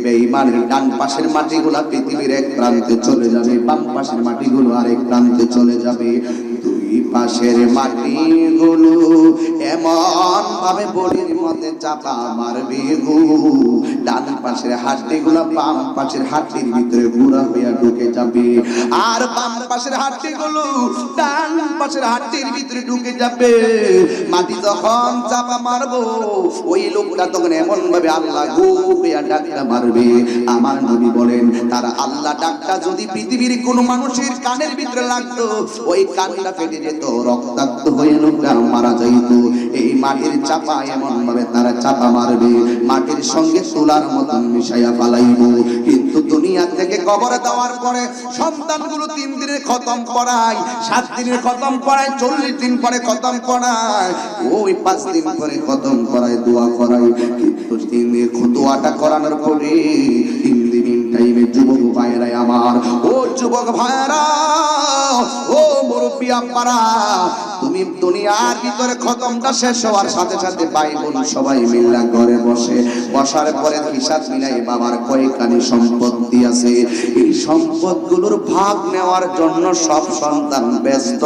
বেঈমানের ডান পাশের মাটিগুলো পৃথিবীর এক প্রান্তে চলে যাবে, বাম পাশের মাটিগুলো আরেক প্রান্তে চলে যাবে। দুই পাশের মাটিগুলো এমন ভাবে বড়ির মধ্যে চাপা মারবে গো, ডান পাশের হাড্ডিগুলো বাম পাশের হাড্ডির ভিতরে গুঁড়া হইয়া ঢুকে যাবে, আর বাম পাশের হাড্ডিগুলো ডান পাশের হাড্ডির ভিতরে ঢুকে যাবে। মাটি যখন চাপা মারবো, ওই লোকটা তখন এমন ভাবে আল্লাহ গো হইয়া ডাকটা মারবে। আমার নবী বলেন তার আল্লাহ ডাকটা যদি পৃথিবীর কোন মানুষের কানের ভিতরে লাগতো, ওই কানটা ফেটে যেত, রক্তাক্ত হয়ে লোকটা মারা যাইত। এই মাটির চাপা এমন ভাবে তারা চাপা মারবে, মাটির সঙ্গে তুলার মতন মিশাইয়া ফালাইব। কিন্তু দুনিয়া থেকে কবরে দেওয়ার পরে সন্তানগুলো 3 দিনের খতম করায়, 7 দিনের খতম করায়, 40 দিন পরে খতম করায়, ওই 5 দিন পরে খতম করায়, দোয়া করায়। কিন্তু 3 দিনের দোয়াটা করানোর পরে 3 দিন টাইমে যুবক ভাইরা আমার, ও যুবক ভাইরা, ও মুরব্বি আব্বারা, তুমি দুনিয়ার ভিতরে খতমটা শেষ হওয়ার সাথে সাথে ভাই বোন সবাই মিল্লা ঘরে বসার পরে হিসাব মিলাই বাবার কয়খানি সম্পত্তি আছে, এই সম্পদগুলোর ভাগ নেওয়ার জন্য সব সন্তান ব্যস্ত।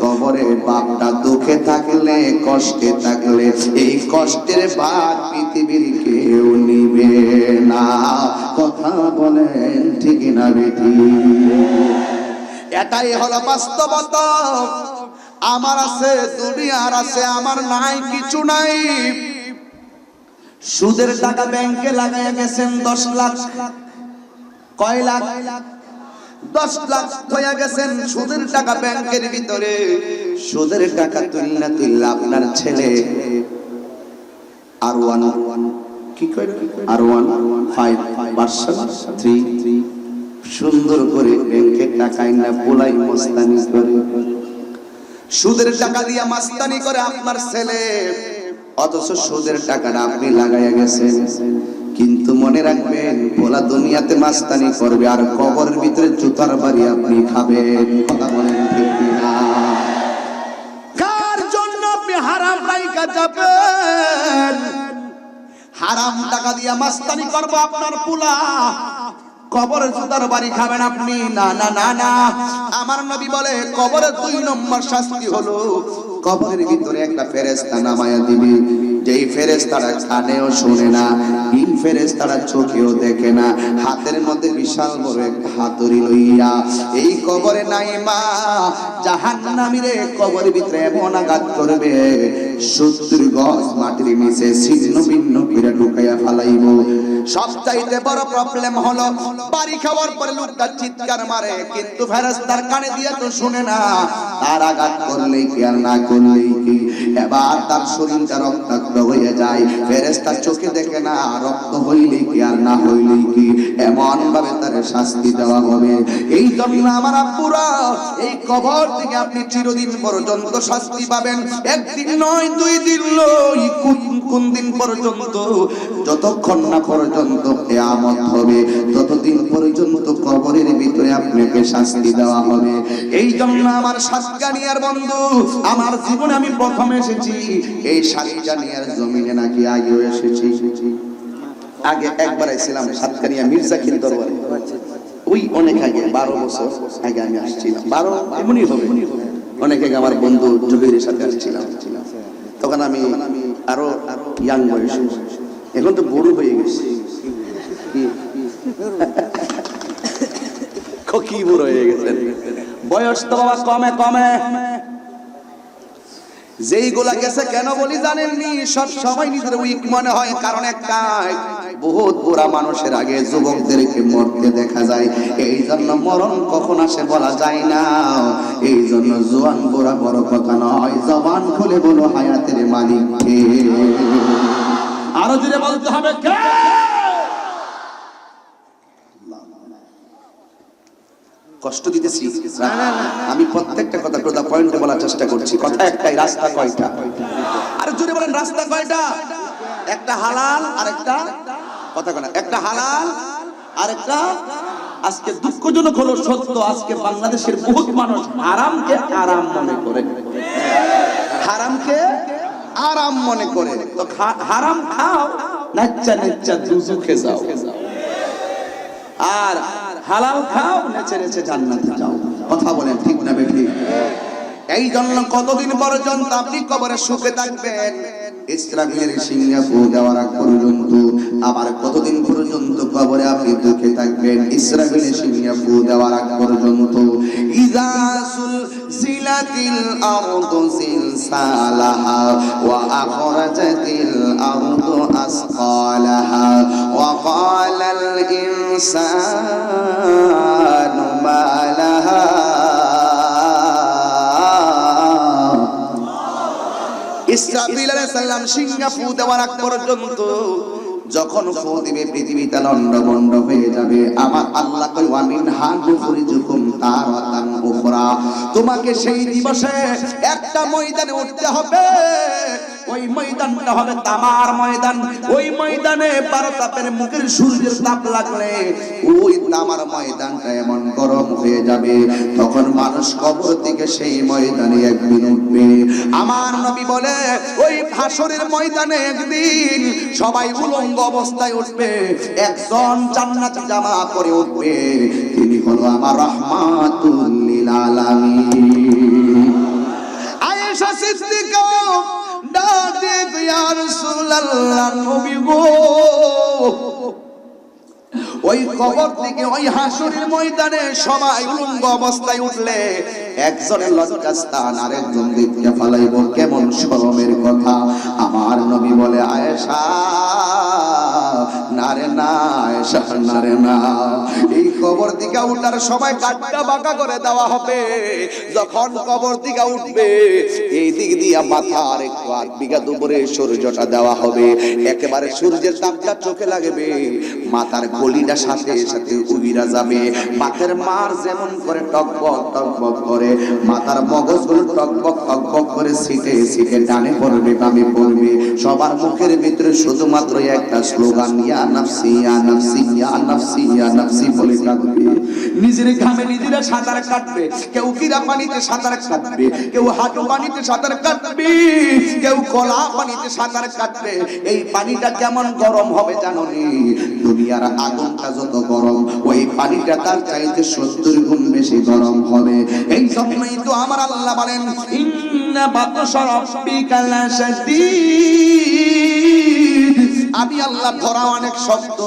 কবরে বাপটা দুঃখে থাকলে, কষ্টে থাকলে, এই কষ্টের ভাগ পৃথিবীর কেউ নিবে না। কথা বলেন ঠিক না বেটি? এটাই হলো বাস্তবতা। আমার আছে, দুনিয়ার আছে, আমার নাই, কিছু নাই। সুদের টাকা ব্যাংকে লাগাইয়া গেছেন 10 লাখ। কয় লাখ? 10 লাখ হয়ে গেছেন সুদের টাকা ব্যাংকের ভিতরে। সুদের টাকা তুললা আপনার ছেলে R1 কি কয় R1 5 ভার্সন 3 সুন্দর করে ব্যাংকে টাকা না পোলাই মস্তানি করে, সুদের টাকা দিয়া মাস্তানি করে আপনার ছেলে। অথচ সুদের টাকাটা আপনি লাগাইয়া গেছেন। কিন্তু মনে রাখবেন পোলা দুনিয়াতে মাস্তানি করবে, আর কবরের ভিতরে জুতার বাড়ি আপনি খাবেন। কথা বলেন ঠিক না? কার জন্য আপনি হারাম রাইখা যাবেন, হারাম টাকা দিয়া মাস্তানি করবো আপনার পোলা, কবরের জুতার বাড়ি খাবেন আপনি। না না না না, আমার নবী বলে কবরের 2 নম্বর শাস্তি হলো কবরের ভিতরে একটা ফেরেশতা নামায়া দিবে, যেই ফেরেশতারা কানেও শোনে না, এই ফেরেশতারা চোখেও দেখে না, হাতের মধ্যে বিশাল বড় একটা হাতুড়ি লইয়া এই কবরে নাইমা জাহান্নামীরে কবরের ভিতরে এমন আঘাত করবে 70 গজ মাটির নিচে ছিন্ন ভিন্ন করে ঢুকাইয়া ফেলাইব। সবচাইতে বড় প্রবলেম হলো বাড়ি খাওয়ার পরে লোকটা চিৎকার মারে, কিন্তু ফেরেশতার কানে দিয়ে তো শুনে না, তার আঘাত করলেই কি আর না করলেই কি, এবার তার শরীরটা রক্তাক্ত হয়ে যায়, ফেরেশতার চোখে দেখে না, রক্ত হইলেই কি আর না হইলেই কি, এমন ভাবে তার শাস্তি দেওয়া হবে। এই জন্য আমার আব্বুরা, এই কবর থেকে আপনি চিরদিন পর্যন্ত শাস্তি পাবেন। একদিন নয়, 2 দিন নয়, কোন দিন পর্যন্ত? যতক্ষণ না পর্যন্ত কিয়ামত হবে ততদিন পর্যন্ত কবরের ভিতরে আপনাকে শাস্তি দেওয়া হবে। এই জন্য আমার সাতকানিয়ার বন্ধু, আমার জীবনে আমি প্রথম এসেছি এই সাতকানিয়ার জমিনে, নাকি আগেও এসেছি? আগে একবার এসেছিলাম সাতকানিয়া মির্জাখির দরবারে, ওই অনেক আগে, 12 বছর আগে আমি আসছিলাম। 12 এমনই হবে, অনেক আগে আমার বন্ধু জুবেরের সাথে আসছিলাম। তখন আমি আরো ইয়াং বয়সে, এখন তো বুড়ো হয়ে গেছি। কি বুড়ো হয়ে গেছেন? বয়স তো বাবা কমে কমে। যেইগুলা গেছে কেন বলি জানেননি? সব সময় নিজের উইক মনে হয়, কারণ একটাই, বহুত বুড়া মানুষের আগে যুবকদেরকে মরতে দেখা যায়। এই জন্য মরণ কখন আসে বলা যায় না। এই জন্য জোয়ান বুড়া বড় কথা নয়, জবান খুলে বলো হায়াতের মালিক কে? আরো জোরে বলতে হবে কে? কষ্ট দিতেছি আমি? প্রত্যেকটা কথা প্রদা পয়েন্টে বলার চেষ্টা করছি। কথা একটাই, রাস্তা কয়টা? আর জোরে বলেন, রাস্তা কয়টা? একটা হালাল আর একটা, কথা কয় না, একটা হালাল আর একটা। আজকে দুঃখজনক হলো সত্য, আজকে বাংলাদেশের বহুত মানুষ হারামকে আরাম মনে করে, হারামকে আরাম মনে করে। তো হারাম খাও, নাচ্চা নাচ্চা দুজুকে যাও, আর হালাল খাও, নেচে নেচে জান্নাতে যাও। কথা বলেন ঠিক না বেঠি? এই জন্য কতদিন পর্যন্ত আপনি কবরে সুখে থাকবেন? ইসরাফিলের সিংহা ফু দেওয়ার আগ পর্যন্ত। আবার কতদিন পর্যন্ত কবরে আপনি দুঃখে থাকবেন? ইসরাফিলের সিংহা ফু দেওয়ার আগ পর্যন্ত। ইযা সুলজিলাতিল আরদু জিলসালাহা ওয়া আখরাজাতিল আরদু আসকালাহা ওয়া ক্বালাল ইনসানু মা লাহা। ইসরাফিল আলাইহিস সালাম সিংহা ফু দেওয়ার আগ পর্যন্ত, যখন ফু দিবে পৃথিবীটা লন্ডভন্ড হয়ে যাবে। আমার আল্লাহ কয় ওয়া মিনহা নুখরিজুকুম তারাতান উখরা, তোমাকে সেই দিবসে একটা ময়দানে উঠতে হবে। ওই ময়দানটা হবে তামার ময়দান। ওই ময়দানে 12 তাপের মুখের সূর্যের তাপ লাগলে ওই তামার ময়দানটা এমন গরম হয়ে যাবে, তখন মানুষ কবর থেকে সেই ময়দানে একদিন উঠবে। আমার নবী বলে ওই হাসরের ময়দানে একদিন সবাই উলঙ্গ অবস্থায় উঠবে, একজন জান্নাতি জামা পরে উঠবে, তিনি হলো আমার রাহমাতুল লিল আলামিন। আয়েশা সিদ্দিকা ডাকে ইয়া রাসূলুল্লাহ, নবী গো, ওই কবর থেকে ওই হাসরের ময়দানে সবাই উলঙ্গ অবস্থায় উঠলে একজনের লজ্জাস্থান আরেকজন দেখতে ফেলাইব, কেমন শরমের কথা। আমার নবী বলে আয়েশা নারে না, আয়েশা নারে না, এই কবর থেকে উঠার সময় কাটটা বাঁকা করে দেওয়া হবে। যখন কবর থেকে উঠবে এই দিক দিয়ে মাথার একটু 8 বিঘা উপরে সূর্যটা দেওয়া হবে, একেবারে সূর্যের তাপটা চোখে লাগবে, মাথার গলিটা সাথে সাথে উইরা যাবে। মাথার মার যেমন করে টকবক টকবক করে পড়বে, মাথার মগজগুলো টকবক টকবক করে ছিটে ছিটে ডানে পড়বে বামে পড়বে, সবার মুখের ভিতরে শুধুমাত্র একটা স্লোগান, ইয়া নাফসি ইয়া নাফসি ইয়া নাফসি ইয়া নাফসি বলে কাঁদবে। নিজের ঘামে নিজেরা সাঁতার কাটবে, কেউ কিরা পানিতে সাঁতার কাটবে, কেউ হাঁটু পানিতে সাঁতার কাটবে, কেউ কলা পানিতে সাঁতার কাটবে। এই পানিটা কেমন গরম হবে জানো নি? দুনিয়ার আগুনটা যত গরম, ওই পানিটা তার চাইতে 70 গুণ বেশি গরম হবে। এই জন্যই তো আমার আল্লাহ বলেন, ইন্না বাতশা রাব্বিকা লাশাদীদ, আমি আল্লাহ ধরা অনেক শক্ত।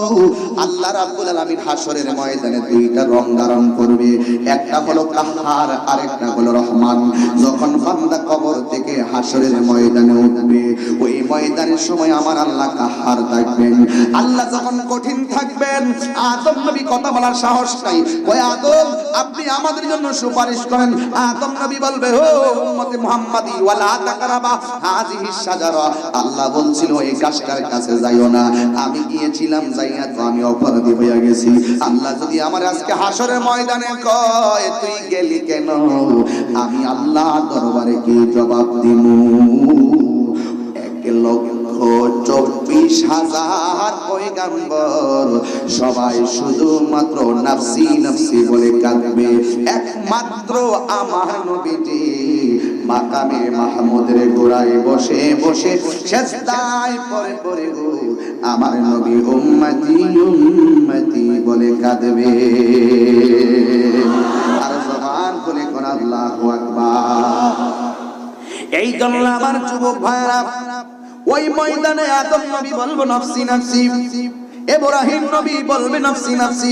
আল্লাহ রাব্বুল আলামিন হাসরের ময়দানে দুইটা রং ধারণ করবে, একটা হলো কাহ্হার, আরেকটা হলো রহমান। যখন বান্দা কবর থেকে হাসরের ময়দানে উঠবে, ওই ময়দানের সময় আমার আল্লাহ কাহ্হার থাকবেন। আল্লাহ যখন কঠিন থাকবেন, আদম নবী কথা বলার সাহস নাই। ওই আদম, আপনি আমাদের জন্য সুপারিশ করেন। আদম নবী বলবে, ও উম্মতে মুহাম্মাদি ওয়ালা তাকরাবা হাযিহিস শাজারা, আল্লাহ বলছিল এই গাছটার কাছে যাইও না। আমি গিয়েছিলাম, যাইয়া তো আমি অপরাধী হয়ে গেছি। আল্লাহ যদি আমার আজকে হাসরের ময়দানে কয় তুই গেলি কেন, আমি আল্লাহ দরবারে কি জবাব দিব? 1,24,000 পয়গম্বর সবাই শুধুমাত্র নাফসি নাফসি বলে কাঁদবে। একমাত্র আমার নবীজি মাকামে মাহমুদের গোড়ায় বসে বসে সেজদায় পড়ে পড়ে গো আমার নবী উম্মতি উম্মতি বলে কাঁদবে। আর জবান খুলে কোন আল্লাহু আকবার। এই জন্য আমার যুবক ভাইরা, ওই ময়দানে আদম নবী বলবো নাফসি নাফসি, ইব্রাহিম নবী বলবে নাফসি নাফসি,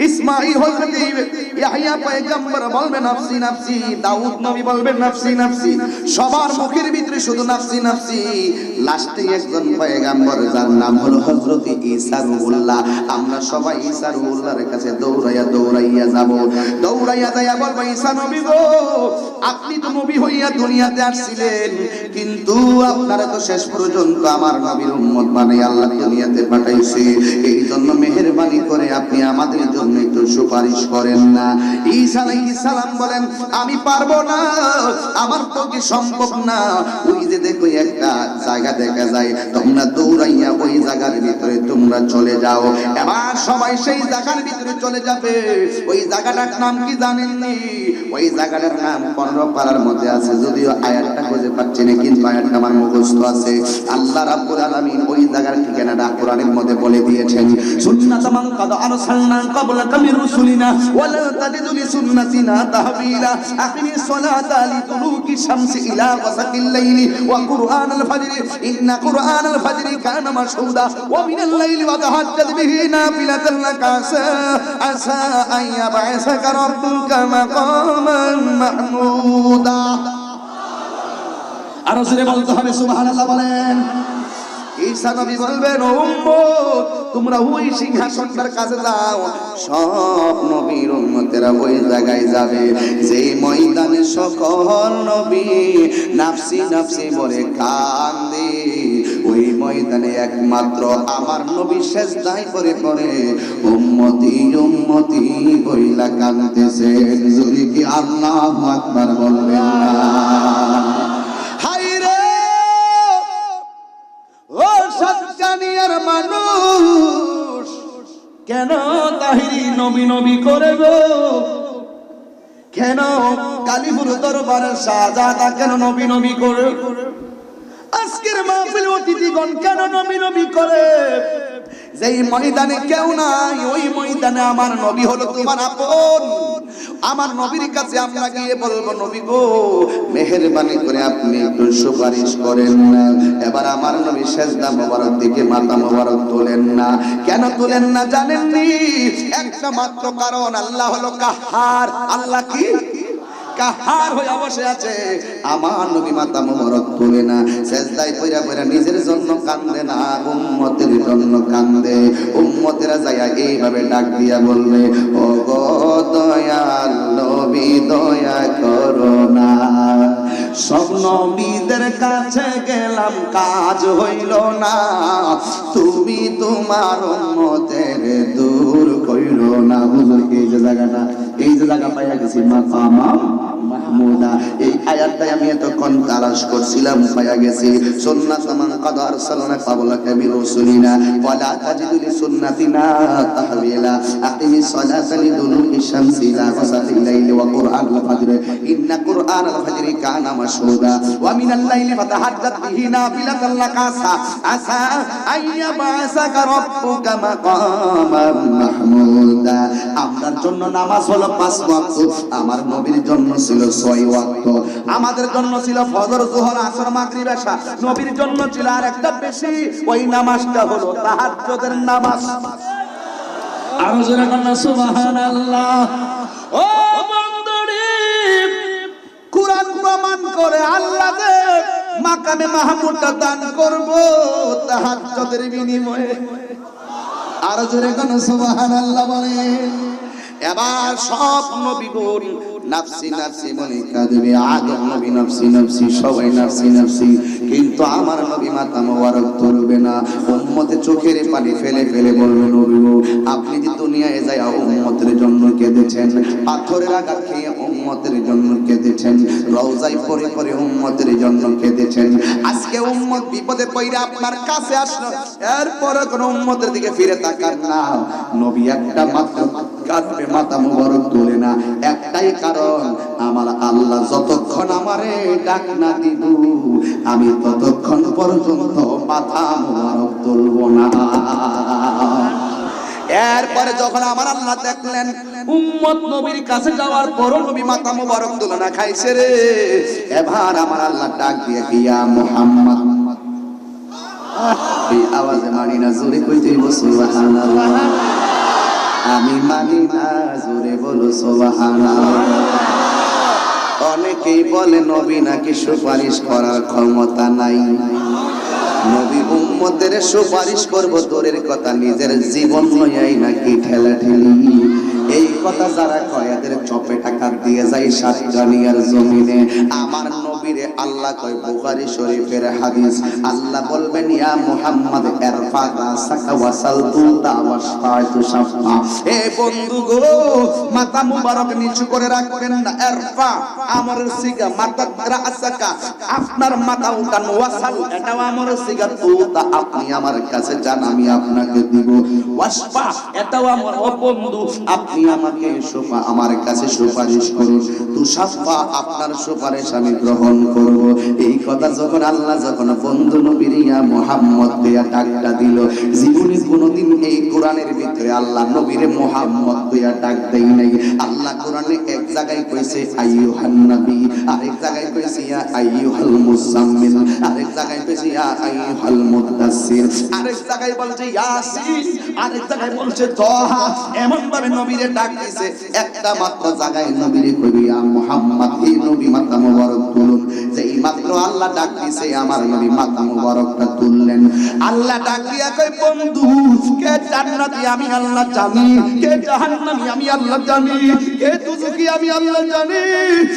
ইসমাঈল হযরত ইয়াহইয়া পয়গম্বর বলবে নাফসি নাফসি, দাউদ নবী বলবে নাফসি নাফসি। সবার মুখের ভিতরে শুধু নাফসি নাফসি। লাস্টে একজন পয়গম্বর যার নাম হলো হযরত ঈসা রুহুল্লাহ। আমরা সবাই ঈসা রুহুল্লাহর কাছে দৌড়াইয়া দৌড়াইয়া যাব, দৌড়াইয়া যাইয়া বলবো, ঈসা নবী গো, আপনি তো নবী হইয়া দুনিয়াতে আসছিলেন, কিন্তু আপনারা তো শেষ পর্যন্ত আমার নবীর উম্মত বানাই আল্লাহ দুনিয়াতে পাঠাইছে। এই জন্য মেহেরবানি করে আপনি আমাদের জন্য একটু সুপারিশ করেন না। ঈসা আলাইহিস সালাম বলেন, আমি পারবো না, আমার পক্ষে সম্ভব না। ওই যে দেখো একটা জায়গা দেখা যায়, তোমরা দৌড়াইয়া ওই জায়গার ভিতরে তোমরা চলে যাও। এবার সবাই সেই জায়গার ভিতরে চলে যাবে। ওই জায়গাটার নাম কি জানেননি? ওই জায়গাটার নাম 15 পারার মধ্যে আছে, যদিও আয়াতটা খুঁজে পাচ্ছি না, কিন্তু আয়াতটা আমার মুখস্থ আছে। আল্লাহ রাব্বুল আলামিন ওই জায়গার ঠিকানাটা কোরআনের মধ্যে বলে দিয়েছেন, সুন্নাতাম কাদ আরসালনা ক্বাবলাকা মির রুসুলিনা ওয়ালা তাজিদু লিসুন্নাতিনা তাহবিলা আকিমিস সালাতা লিতুলুকি শামসি ইলা গাসাকিল লাইলি ওয়া কুরআনাল ফাজরি ইন্না কুরআনাল ফাজরি কানা মাশহুদা ওয়া মিনাল লাইলি ওয়া তাহাজ্জাদ বিহি নাফিলাতান লাকা আসা আইয়াবাসাকা রাব্বুকা মাকামান মাহমুদা। আর জোরে বলতে হবে সুবহানাল্লাহ বলেন। ঈসা নবী বলবেন, ও উম্মত, তোমরা ওই সিংহাসনটার কাছে যাও। সব নবীর উম্মতেরা ওই জায়গায় যাবে, যে ময়দানে সকল নবী নাফসি নাফসি বলে কান্দে। ওই ময়দানে একমাত্র আমার নবী সেজদায় পড়ে পড়ে উম্মতি উম্মতি বইলা কাঁদতেছেন। যদি কি আল্লাহু আকবার বলবেন না? মানুষ কেন তাহিরি নবী নবী করে গো? কেন কালীপুর দরবারের শাহজাদা কেন নবী নবী করে? আজকের মাহফিল অতিথিগণ কেন নবী নবী করে? যেই ময়দানে কেউ নাই, ওই ময়দানে আমার নবী হলো তোমার আপন। আমার নবীর কাছে আমরা গিয়ে বলবো, নবী গো, মেহেরবানি করে আপনি একটু সুপারিশ করেন না। এবার আমার নবী সেজদা মোবারক দিকে মাথা মোবারক তোলেন না। কেন তোলেন না জানেননি? একটা মাত্র কারণ, আল্লাহ হলো কাহ্হার। আল্লাহ কি? কাহ্হার হয়ে বসে আছে। আমার নবী মাথা মোবারক তোলে না, সেজদায় পড়া পড়া নিজের জন্য কান্দে না, উম্মতের জন্য কান্দে। উম্মতেরা যাইয়া এইভাবে ডাক দিয়া বলবে, ও গো দয়াল নবী দয়া করো না। সব নবীদের কাছে গেলাম, কাজ হইল না, তুমি তোমার উম্মতের দূর কইরো না। হুজুর এই যে জায়গাটা, এই যে জায়গা পাইয়া গেছি মাকামা মাহমুদা। এই আয়াতটাই আমি এতক্ষণ তালাশ করছিলাম, পাইয়া গেছি। সুন্নাত মান কাদ আরসালনা ক্বাবলাকা মির রাসূলিনা ওয়া লা তাজিদু লিসুন্নাতিনা তাহওয়িলা। আকিমিস সালাতা লিদুলুকি শামসি ইলা গাসাকিল লাইলি ওয়া কুরআনাল ফাজর ইন্না কুরআনাল ফাজরি কানা মাশহুদা ওয়া মিনাল লাইলি ফাতাহাজ্জাত বিহি নাফিলাতান লাকা আসা আইয়াবাসাকা রাব্বুকা মাকামান মাহমুদা। আপনার জন্য নামাজ হলো 5 ওয়াক্ত, আমার নবীর জন্য ছিল 6 ওয়াক্ত। আমাদের জন্য ছিল ফজর, যোহর, আসর, মাগরিব, এশা। নবীর জন্য ছিল আরেকটা বেশি, ওই নামাজটা হলো তাহাজ্জুদের নামাজ।
আর জোরে কন্না সুবহানাল্লাহ। ও বন্ধুরে,
কুরআন প্রমাণ করে আল্লাহ দে মাকামে মাহমুদটা দান করব তাহাজ্জুদের বিনিময়ে। আর জোরে কন্না সুবহানাল্লাহ বলেন। এবার সব নবীগণ নাফসি নাফসি বলে কাঁদবে। আদম নবী নাফসি নাফসি, সবাই নাফসি নাফসি, কিন্তু আমার নবী মাথা মোবারক তুলবে না। উম্মতে চোখের পানি ফেলে ফেলে বলবে, নবী গো, আপনি যে দুনিয়ায় যায় উম্মতের জন্য কেঁদেছেন, পাথরের আঘাত খেয়ে উম্মতের জন্য কেঁদেছেন, রওজায় পরে পরে উম্মতের জন্য কেঁদেছেন। আজকে উম্মত বিপদে পড়ে আপনার কাছে আসলো, এরপরে কোন উম্মতের দিকে ফিরে তাকান না। নবী একটা মাত্র কাঁদবে, মাথা মোবারক তোলে না। একটাই কারণ, আমার আল্লাহ যতক্ষণ আমারে ডাক না দিব আমি ততক্ষণ পর্যন্ত মাথা মোবারক তুলব না। এরপরে যখন আমার আল্লাহ দেখলেন উম্মত নবীর কাছে যাওয়ার পরও নবী মাথা মোবারক তুলে না, খাইছে রে, এবার আমার আল্লাহ ডাক দিয়ে, ইয়া মুহাম্মদ। এই আওয়াজে মানি না, জোরে কইতে সুবহানাল্লাহ। আমি মানি না, জোরে বলো সুবহানাল্লাহ। অনেকেই বলে নবী নাকি সুপারিশ করার ক্ষমতা নাই। নবী উম্মতের সুপারিশ করব দূরের কথা, নিজের জীবন লইয়াই নাকি ঠেলাঠেলি। এই কথা যারা কয় এদের চপে টাকা দিয়ে যায় সাতকানিয়ার জমিনে। আমার নবীরে আল্লাহ কয়, বুখারী শরীফের হাদিস, আল্লাহ বলবেন, ইয়া মুহাম্মদ ইরফা রাসাকা ওয়াসালতু তাওয়াশফাতু শাফা। হে বন্ধু গো, মাথা মুবারক নিচু করে রাখবেন না। ইরফা আমরের সিগা, মাথা রাসাকা, আপনার মাথা উঠান, ওয়াসাল এটাও আমরের সিগা, তুতা আপনি আমার কাছে যান, আমি আপনাকে দিব। ওয়াশফা এটাও আমার, ও বন্ধু আপনি আমাকে আমার কাছে সুপারিশ করুন। তুশাফা আপনার সুপারিশ আমি গ্রহণ করব। এই কথা যখন আল্লাহ যখন বন্ধু নবীর ইয়া মুহাম্মদ দিয়া ডাকটা দিল, জীবনে কোনোদিন এই কোরআনের ভিতরে আল্লাহ নবীরে মুহাম্মদ দিয়া ডাক দেই নাই। আল্লাহ কোরআনে এক জায়গায় কইছে আইয়ুহান নবী, আরেক জায়গায় কইছে ইয়া আইয়ুহাল মুজাম্মিল, আরেক জায়গায় কইছে ইয়া আইয়ুহাল মুদাসসির, আরেক জায়গায় বলছে ইয়াসিন, আরেক জায়গায় বলছে তাহা। এমন ভাবে নবীরে ডাক দিছে, একটা মাত্র জায়গায় নবীরে কইবে ইয়া মুহাম্মদ। এই নবী মাথা মোবারক তুলুন। যেই মাত্র আল্লাহ ডাক দিছে, আমার নবী মাথা মোবারকটা তুললেন। আল্লাহ ডাক দিয়া কই, বন্ধু কে জান্নাতি আমি আল্লাহ জানি, কে জাহান্নামী আমি আল্লাহ জানি, কে দুজকি আমি আল্লাহ জানি,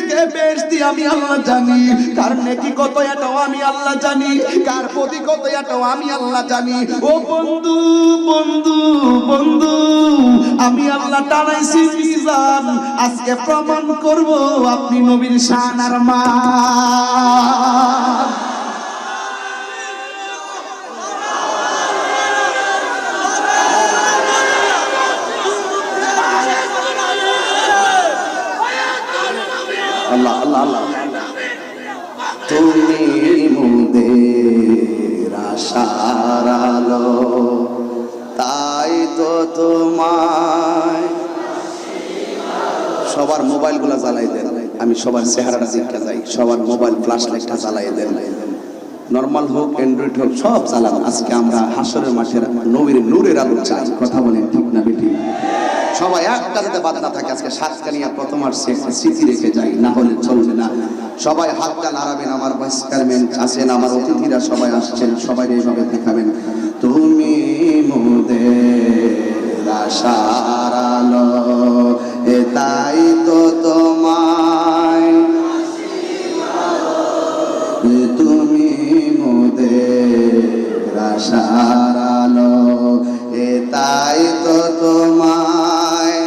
কে বেহেশতি আমি আল্লাহ জানি, কার নেকি কত এটাও আমি আল্লাহ জানি, কার প্রতি কত এটাও আমি আল্লাহ জানি। ও বন্ধু বন্ধু বন্ধু, আমি আল্লাহ টানাইছি মিজান, আজকে প্রমাণ করব আপনি নবীর শান আর মান। আল্লাহ আল্লাহ আল্লাহ। তুমি মোদের আশার আলো, তাই তো তোমায়। সবার মোবাইল গুলা জ্বালাই দেন, আমি সবার চেহারাটা দেখতে যাই, সবার মোবাইল ফ্ল্যাশ লাইটটা জ্বালাই দেন, নরমাল হোক অ্যান্ড্রয়েড হোক সব জ্বালান। আজকে আমরা হাসরের মাঠের নবীর নূরের আলো চাই। কথা বলেন ঠিক না বেটি? সবাই একটা যাতে বাদ না থাকে। আজকে সাতকানিয়া প্রথম আর স্মৃতি রেখে যাই, না হলে চলবে না। সবাই হাতটা নাড়াবেন, আমার ভাইস চেয়ারম্যান আছেন, আমার অতিথিরা সবাই আসছেন, সবাই এইভাবে দেখাবেন, তুমি মোদের আশার আলো, তাই তো তোমায়, তুমি মোদের আশার আলো, তাই তো তোমায়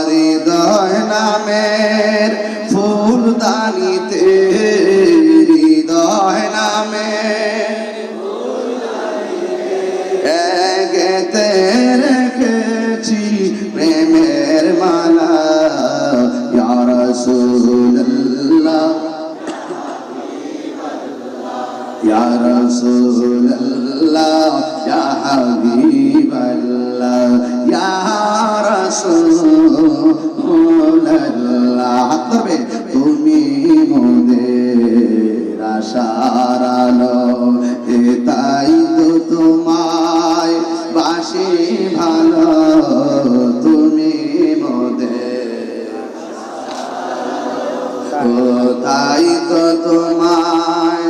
হৃদয় নামের ফুলদানিতে হৃদয় নামের গেতে রেখেছি প্রেমের মালা ইয়া রাসূলুল্লাহ ইয়া রাসূলুল্লাহ ইয়া হাবিবাল্লাহ ইয়া রাসূলুল্লাহ। হাত ধরবে। তুমি মোদের আশার আলো, তাই তো তোমায় বাসি ভালো, তুমি মোদের তাই তো তোমায়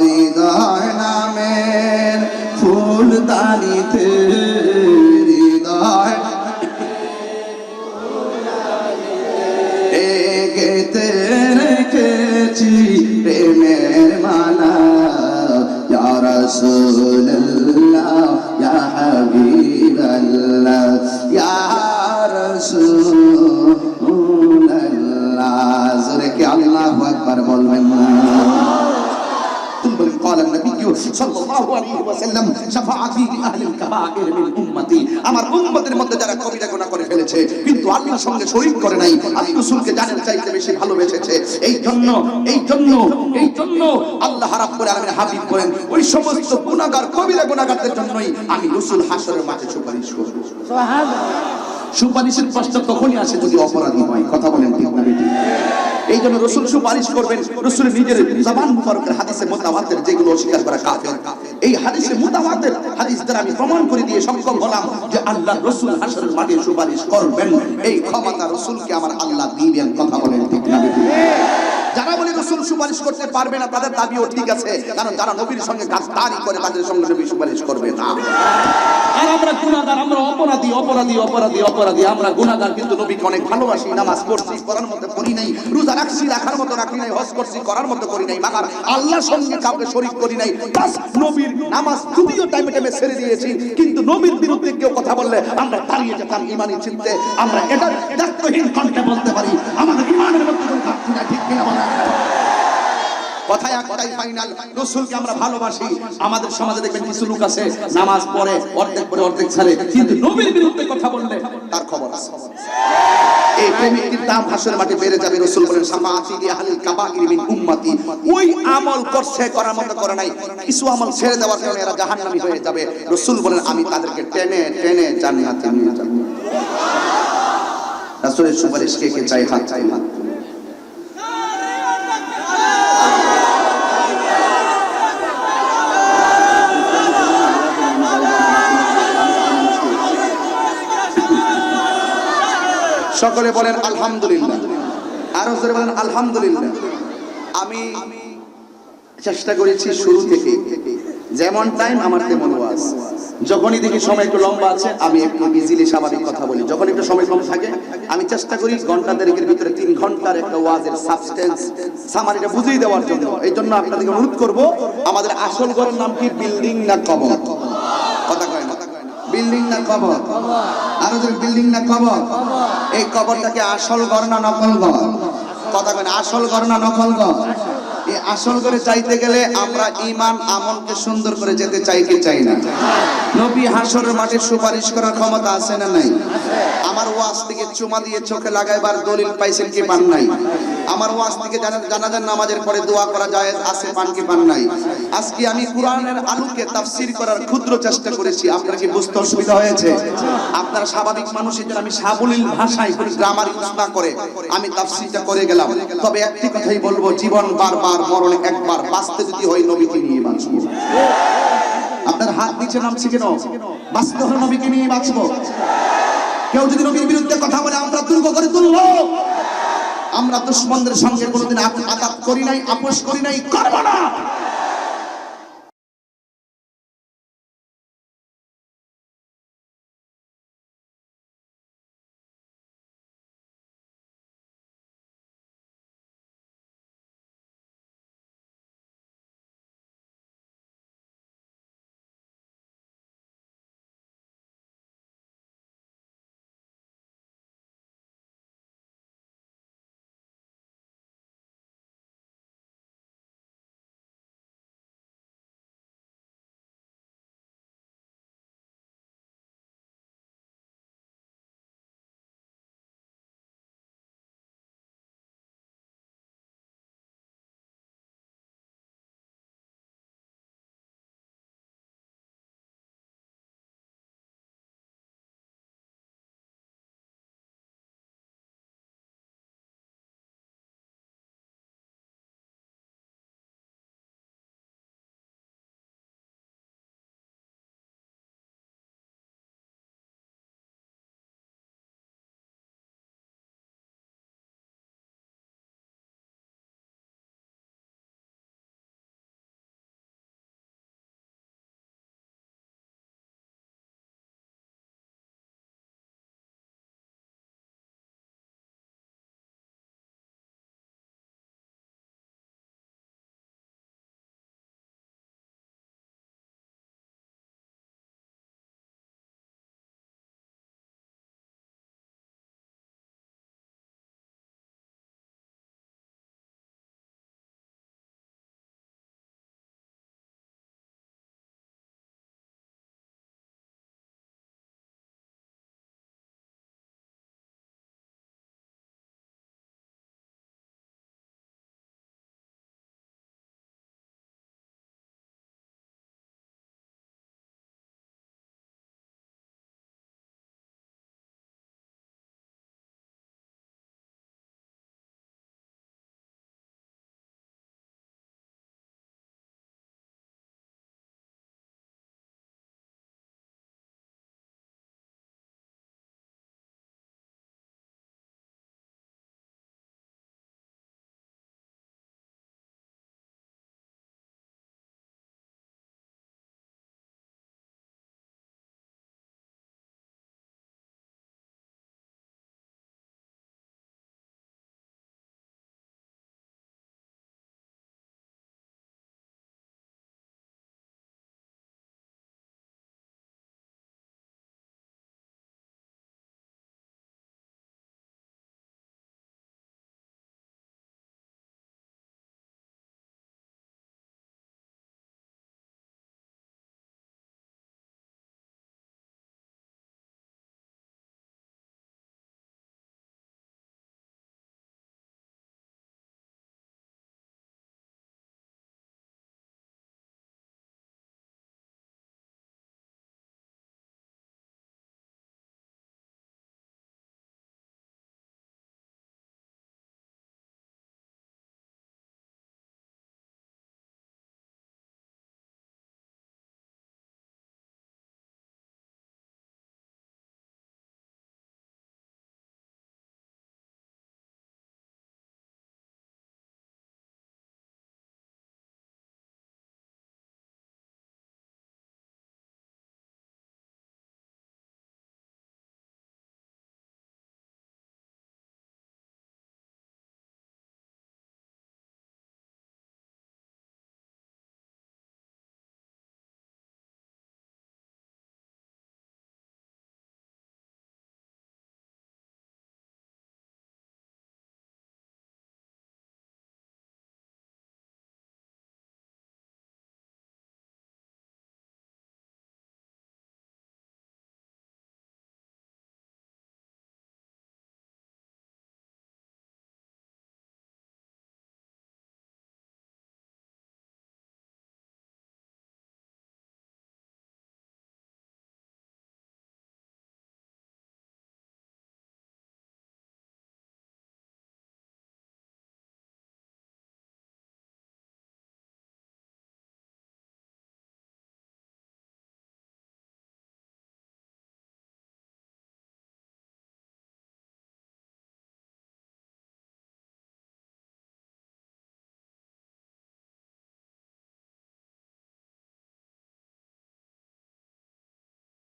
হৃদয় নামের ফুলদানিতে হৃদয় গেতে রেখেছি প্রেমের মালা ইয়া রাসূলুল্লাহ ইয়া হাবিবাল্লাহ ইয়া রাসূলুল্লাহ। জোরে কি আল্লাহু আকবার বলবেন না? قال النبي صلى الله عليه وسلم شفاعتي لاهل الكبائر من امتي। আমার উম্মতের মধ্যে যারা কবিরা গুনাহ করে ফেলেছে কিন্তু আল্লাহর সঙ্গে শরীক করে নাই, আমি রাসূলকে জানের চাইতে বেশি ভালোবেসেছে, এই জন্য আল্লাহ রাব্বুল আলামিন হাবিব বলেন ওই সমস্ত গুনাহগার কবিরা গুনাহগারদের জন্যই আমি রাসূল হাশরের মাঠে সুপারিশ করব। সুবহানাল্লাহ। সুপারিশের প্রশ্ন তখনই আসে যদি অপরাধী হয়। কথা বলেন ঠিক না বেঠিক? এই জন্য রাসূল সুপারিশ করবেন। রাসূলের নিজের জবান মুবারকের হাদিসে মুতাওয়াতির যেগুলো অস্বীকার করা কাফের, এই হাদিসে মুতাওয়াতির হাদিস দ্বারা আমি প্রমাণ করে দিয়ে সক্ষম হলাম যে আল্লাহ রাসূল হাশরের মাঠে সুপারিশ করবেন। এই ক্ষমতা রাসূলকে আমার আল্লাহ দিবেন। কথা বলেন ঠিক না বেঠিক? যারা বলে রাসূল সুপারিশ করতে পারবে না তাদের দাবিও ঠিক আছে, কারণ যারা নবীর সঙ্গে গাদ্দারি করে তাদের সঙ্গে নবী সুপারিশ করবে না। আর আমরা গুনাহগার, আমরা অপরাধী। আমরা গুনাহগার কিন্তু নবীকে অনেক ভালোবাসি, নামাজ পড়ছি করার মতো করি নাই, রোজা রাখছি রাখার মতো রাখি নাই, হজ করছি করার মতো করি নাই, মাগার আল্লাহর সঙ্গে কাউকে শরীক করি নাই। বাস নবীর নামাজ যদিও টাইমে ছেড়ে দিয়েছি, কিন্তু নবীর বিরুদ্ধে কেউ কথা বললে আমরা দাঁড়িয়ে যেতাম ঈমানি চিন্তে। আমরা এটা দায়িত্বহীন কণ্ঠে বলতে পারি আমাদের ঈমানের মধ্যে কোনো ঘাটতি নাই। ঠিক কিনা বলেন? কথায় একটাই ফাইনাল, রাসূলকে আমরা ভালোবাসি। আমাদের সমাজে দেখবেন কিছু লোক আছে নামাজ পড়ে অর্ধেক পড়ে অর্ধেক ছাড়ে, কিন্তু নবীর বিরুদ্ধে কথা বললে তার খবর আছে। এই প্রেমিকটির দাম হাসরের মাঠে বেড়ে যাবে। রাসূল বলেন শাফাআতি লি আহলিল কাবাইর মিন উম্মতি। ওই আমল করছে করার মতো করে নাই, কিছু আমল ছেড়ে দেওয়ার কারণে এরা জাহান্নামী হয়ে যাবে। রাসূল বলেন আমি তাদেরকে টেনে টেনে জান্নাতে নিয়ে যাব। রাসূলের সুপারিশ কে কে চাই? হাত চাই। সকলে বলেন আলহামদুলিল্লাহ। আরো জোরে বলেন আলহামদুলিল্লাহ। আমি চেষ্টা করেছি শুরু থেকে যেমন টাইম আমার তেমন ওয়াজ। যখনই দেখি সময় একটু লম্বা আছে আমি একটু ইজিলি স্বাভাবিক কথা বলি, যখন একটু সময় কম থাকে আমি চেষ্টা করি ঘন্টা দেড়েকের ভিতরে 3 ঘন্টার একটা ওয়াজের সাবস্টেন্স সামারিটা বুঝিয়ে দেওয়ার জন্য। এই জন্য আপনাদেরকে অনুরোধ করব, আমাদের আসল ঘরের নাম কি? বিল্ডিং না কবর? কথা কয় না? বিল্ডিং না কবর? আরো যদি বিল্ডিং না কবর? এই কবরটাকে আসল ঘর না নকল ঘর? কথা কয় না? আসল ঘর না নকল ঘর? এই আসল করে চাইতে গেলে আমরা ঈমান আমলকে সুন্দর করে যেতে চাই কি চাই না? নবী হাশরের মাঠে সুপারিশ করার ক্ষমতা আছে না নাই? আমার ওয়াজ থেকে চুমা দিয়ে চোখে লাগাইবার দলিল পাইছেন কি পান নাই? আমার ওয়াজ থেকে জানাজার নামাজের পরে দোয়া করা জায়েজ আছে, পান কি পান নাই? আজকে আমি কোরআনের আলোকে তাফসীর করার ক্ষুদ্র চেষ্টা করেছি, আপনার কি বুঝতে অসুবিধা হয়েছে? আপনারা স্বাভাবিক মানুষ, এই জন্য আমি সাবলীল ভাষায় কোনো গ্রামার ইউজ না করে আমি তাফসীরটা করে গেলাম। তবে একটি কথাই বলবো, জীবন বারবার মরণ একবার, বাঁচতে যদি হয় নবীকে নিয়ে বাঁচবো। আপনার হাত নিচে নামছে কেন? বাঁচতে হলে নবীকে নিয়ে বাঁচবো। কেউ যদি নবীর বিরুদ্ধে কথা বলে আমরা দুর্গ করে তুলবো। আমরা দুশমনদের সঙ্গে কোনোদিন আঘাত করি নাই, আপোষ করি নাই, করবো না।